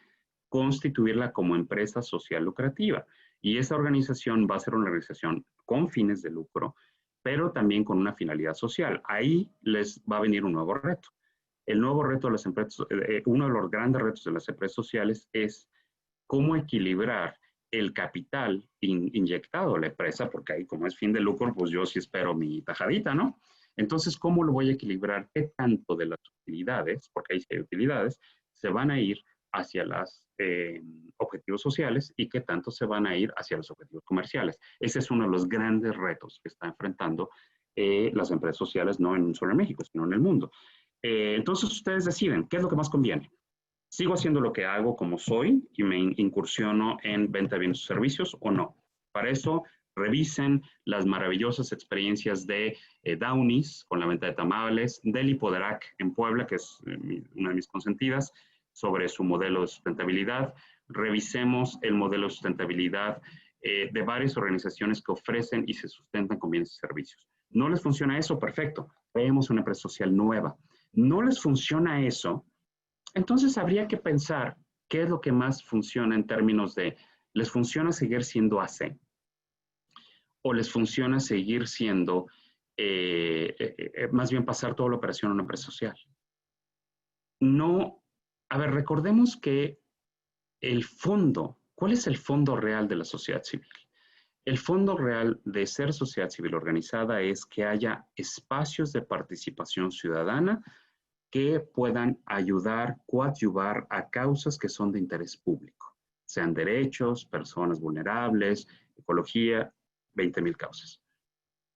constituirla como empresa social lucrativa. Y esa organización va a ser una organización con fines de lucro, pero también con una finalidad social. Ahí les va a venir un nuevo reto. El nuevo reto de las empresas, uno de los grandes retos de las empresas sociales es cómo equilibrar el capital inyectado a la empresa, porque ahí como es fin de lucro, pues yo sí espero mi tajadita, ¿no? Entonces, ¿cómo lo voy a equilibrar? ¿Qué tanto de las utilidades, porque ahí sí hay utilidades, se van a ir hacia los objetivos sociales y qué tanto se van a ir hacia los objetivos comerciales? Ese es uno de los grandes retos que está enfrentando las empresas sociales, no solo en México, sino en el mundo. Entonces, ustedes deciden, ¿qué es lo que más conviene? ¿Sigo haciendo lo que hago como soy y me incursiono en venta de bienes o servicios o no? Para eso, revisen las maravillosas experiencias de Downies con la venta de tamales, del Hipoderac en Puebla, que es una de mis consentidas, sobre su modelo de sustentabilidad. Revisemos el modelo de sustentabilidad de varias organizaciones que ofrecen y se sustentan con bienes y servicios. ¿No les funciona eso? Perfecto. Creemos una empresa social nueva. ¿No les funciona eso? Entonces habría que pensar qué es lo que más funciona en términos de, ¿les funciona seguir siendo AC? ¿O les funciona seguir siendo, más bien pasar toda la operación a una empresa social? No, a ver, recordemos que el fondo, ¿cuál es el fondo real de la sociedad civil? El fondo real de ser sociedad civil organizada es que haya espacios de participación ciudadana que puedan ayudar, coadyuvar a causas que son de interés público, sean derechos, personas vulnerables, ecología, 20,000 causas.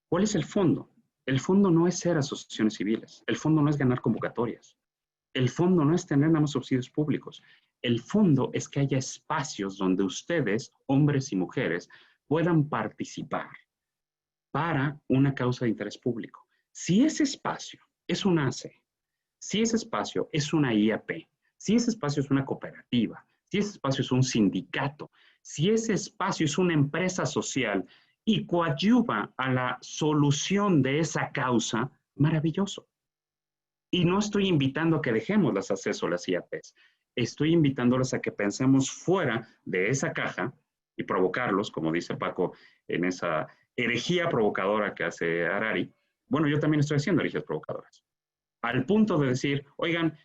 ¿Cuál es el fondo? El fondo no es ser asociaciones civiles, el fondo no es ganar convocatorias, el fondo no es tener nada más subsidios públicos, el fondo es que haya espacios donde ustedes, hombres y mujeres, puedan participar para una causa de interés público. Si ese espacio es un ACE, si ese espacio es una IAP, si ese espacio es una cooperativa, si ese espacio es un sindicato, si ese espacio es una empresa social y coadyuva a la solución de esa causa, maravilloso. Y no estoy invitando a que dejemos las ACES o las IAPs. Estoy invitándoles a que pensemos fuera de esa caja y provocarlos, como dice Paco, en esa herejía provocadora que hace Harari. Bueno, yo también estoy haciendo herejías provocadoras. Al punto de decir, oigan,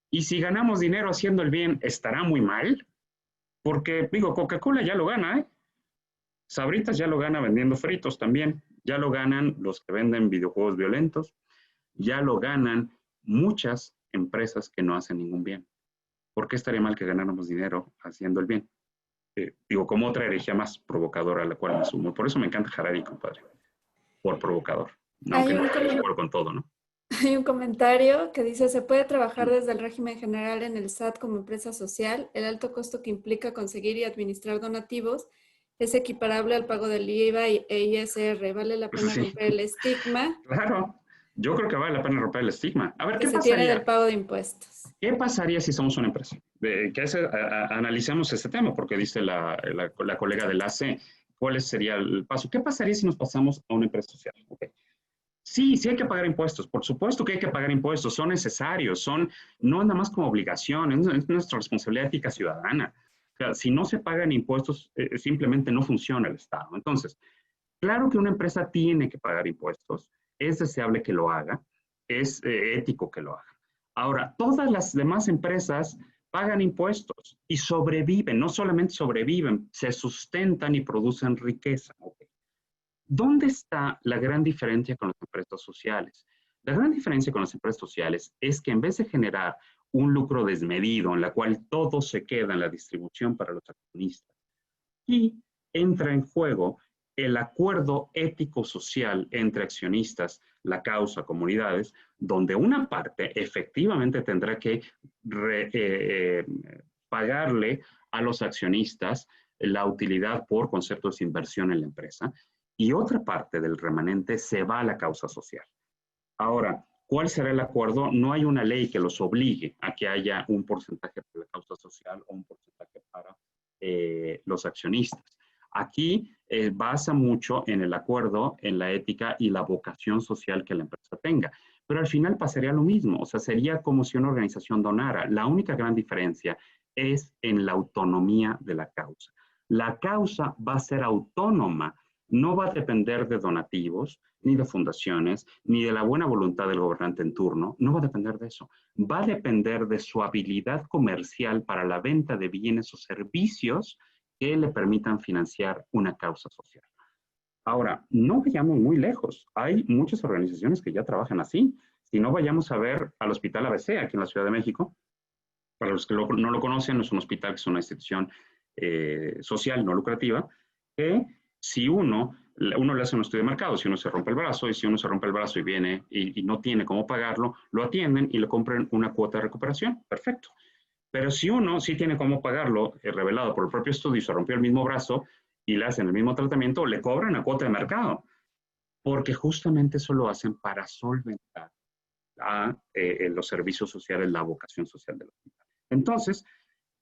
¿y si ganamos dinero haciendo el bien, estará muy mal? Porque, digo, Coca-Cola ya lo gana, ¿eh? Sabritas ya lo gana vendiendo fritos también. Ya lo ganan los que venden videojuegos violentos. Ya lo ganan muchas empresas que no hacen ningún bien. ¿Por qué estaría mal que ganáramos dinero haciendo el bien? Digo, como otra herejía más provocadora a la cual me sumo. Por eso me encanta Harari, compadre. Por provocador. No, que no estoy de acuerdo con todo, ¿no? Hay un comentario que dice, ¿se puede trabajar desde el régimen general en el SAT como empresa social? El alto costo que implica conseguir y administrar donativos es equiparable al pago del IVA e ISR. ¿Vale la pena romper el estigma? Claro, yo creo que vale la pena romper el estigma. A ver, que ¿qué se tiene pasaría? del pago de impuestos. ¿Qué pasaría si somos una empresa? Analicemos este tema, porque dice la colega del AC, ¿cuál sería el paso? ¿Qué pasaría si nos pasamos a una empresa social? Okay. Sí, sí hay que pagar impuestos, por supuesto que hay que pagar impuestos, son necesarios, no nada más como obligación, es nuestra responsabilidad ética ciudadana. O sea, si no se pagan impuestos, simplemente no funciona el Estado. Entonces, claro que una empresa tiene que pagar impuestos, es deseable que lo haga, es ético que lo haga. Ahora, todas las demás empresas pagan impuestos y sobreviven, no solamente sobreviven, se sustentan y producen riqueza. Okay. ¿Dónde está la gran diferencia con las empresas sociales? La gran diferencia con las empresas sociales es que en vez de generar un lucro desmedido en la cual todo se queda en la distribución para los accionistas. Y entra en juego el acuerdo ético-social entre accionistas, la causa, comunidades, donde una parte efectivamente tendrá que pagarle a los accionistas la utilidad por conceptos de inversión en la empresa, y otra parte del remanente se va a la causa social. Ahora, ¿cuál será el acuerdo? No hay una ley que los obligue a que haya un porcentaje para la causa social o un porcentaje para los accionistas. Aquí basa mucho en el acuerdo, en la ética y la vocación social que la empresa tenga. Pero al final pasaría lo mismo, o sea, sería como si una organización donara. La única gran diferencia es en la autonomía de la causa. La causa va a ser autónoma, no va a depender de donativos, ni de fundaciones, ni de la buena voluntad del gobernante en turno, no va a depender de eso. Va a depender de su habilidad comercial para la venta de bienes o servicios que le permitan financiar una causa social. Ahora, no vayamos muy lejos. Hay muchas organizaciones que ya trabajan así. Si no, vayamos a ver al Hospital ABC aquí en la Ciudad de México. Para los que no lo conocen, es un hospital que es una institución social no lucrativa, que si uno le hace un estudio de mercado, si uno se rompe el brazo, y si uno se rompe el brazo y viene y no tiene cómo pagarlo, lo atienden y le compran una cuota de recuperación. Perfecto. Pero si uno sí tiene cómo pagarlo, revelado por el propio estudio, y se rompió el mismo brazo y le hacen el mismo tratamiento, le cobran la cuota de mercado, porque justamente eso lo hacen para solventar los servicios sociales, la vocación social del hospital. Entonces,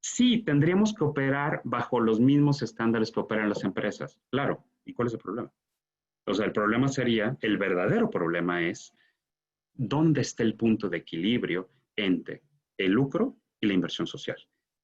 sí, tendríamos que operar bajo los mismos estándares que operan las empresas. Claro, ¿y cuál es el problema? O sea, el problema sería, el verdadero problema es, ¿dónde está el punto de equilibrio entre el lucro y la inversión social?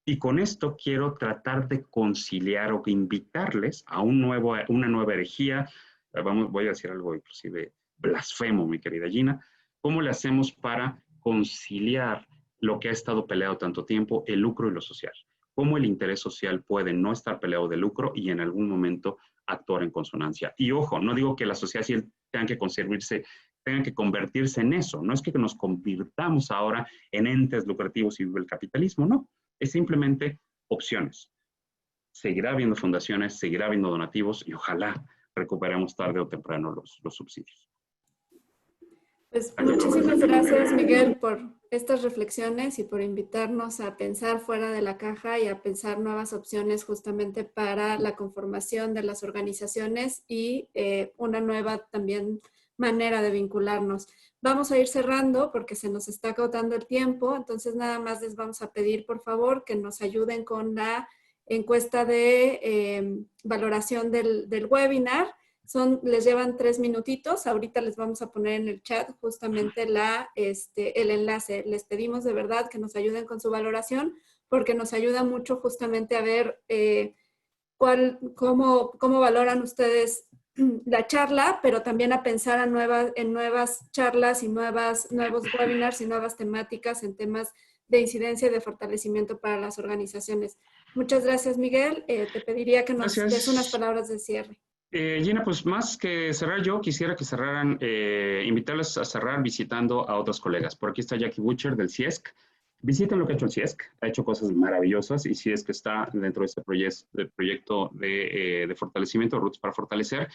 Y con esto quiero tratar de conciliar o invitarles a una nueva herejía. Voy a decir algo inclusive blasfemo, mi querida Gina. ¿Cómo le hacemos para conciliar lo que ha estado peleado tanto tiempo, el lucro y lo social? ¿Cómo el interés social puede no estar peleado de lucro y en algún momento actuar en consonancia? Y ojo, no digo que la sociedad civil tenga que convertirse en eso. No es que nos convirtamos ahora en entes lucrativos y vive el capitalismo, no. Es simplemente opciones. Seguirá habiendo fundaciones, seguirá habiendo donativos y ojalá recuperemos tarde o temprano los subsidios. Pues muchísimas gracias, Miguel, por estas reflexiones y por invitarnos a pensar fuera de la caja y a pensar nuevas opciones justamente para la conformación de las organizaciones y una nueva también manera de vincularnos. Vamos a ir cerrando porque se nos está agotando el tiempo, entonces nada más les vamos a pedir, por favor, que nos ayuden con la encuesta de valoración del webinar. Les llevan 3 minutitos. Ahorita les vamos a poner en el chat justamente el enlace. Les pedimos de verdad que nos ayuden con su valoración porque nos ayuda mucho justamente a ver cómo valoran ustedes la charla, pero también a pensar en nuevas charlas y nuevos webinars y nuevas temáticas en temas de incidencia y de fortalecimiento para las organizaciones. Muchas gracias, Miguel. Te pediría que nos des unas palabras de cierre. Gina, pues más que cerrar yo, quisiera que cerraran, invitarles a cerrar visitando a otros colegas. Por aquí está Jackie Butcher del CIESC. Visiten lo que ha hecho el CIESC, ha hecho cosas maravillosas y CIESC está dentro de este proyecto de fortalecimiento, Roots para Fortalecer.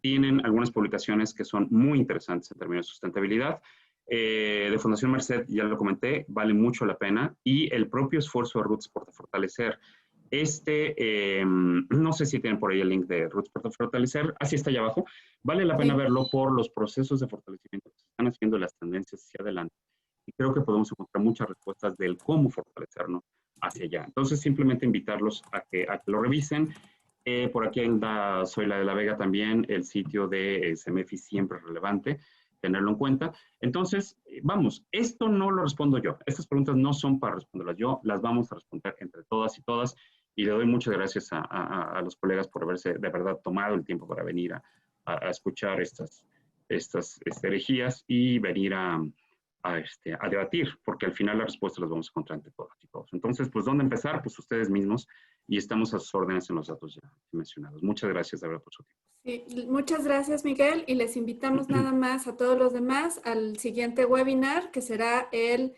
Tienen algunas publicaciones que son muy interesantes en términos de sustentabilidad. De Fundación Merced, ya lo comenté, vale mucho la pena y el propio esfuerzo de Roots para Fortalecer. No sé si tienen por ahí el link de Roots para Fortalecer, así está allá abajo. Vale la pena verlo por los procesos de fortalecimiento que se están haciendo, las tendencias hacia adelante. Y creo que podemos encontrar muchas respuestas del cómo fortalecernos hacia allá. Entonces, simplemente invitarlos a que lo revisen. Por aquí anda Zoila de la Vega también, el sitio de CEMEFI siempre relevante, tenerlo en cuenta. Entonces, vamos, esto no lo respondo yo. Estas preguntas no son para responderlas yo, las vamos a responder entre todas y todas. Y le doy muchas gracias a los colegas por haberse de verdad tomado el tiempo para venir a escuchar estas herejías y venir a debatir, porque al final las respuestas las vamos a encontrar entre todas y todos. Entonces, pues, ¿dónde empezar? Pues ustedes mismos, y estamos a sus órdenes en los datos ya mencionados. Muchas gracias, de verdad, por su tiempo. Sí, muchas gracias, Miguel, y les invitamos nada más a todos los demás al siguiente webinar, que será el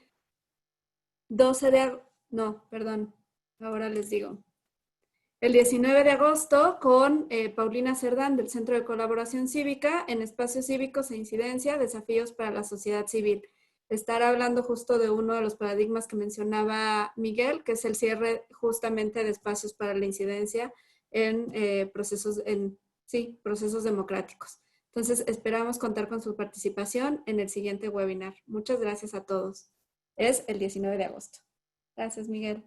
No, perdón, ahora les digo. El 19 de agosto con Paulina Cerdán del Centro de Colaboración Cívica en Espacios Cívicos e Incidencia, Desafíos para la Sociedad Civil. Estará hablando justo de uno de los paradigmas que mencionaba Miguel, que es el cierre justamente de espacios para la incidencia en procesos democráticos. Entonces, esperamos contar con su participación en el siguiente webinar. Muchas gracias a todos. Es el 19 de agosto. Gracias, Miguel.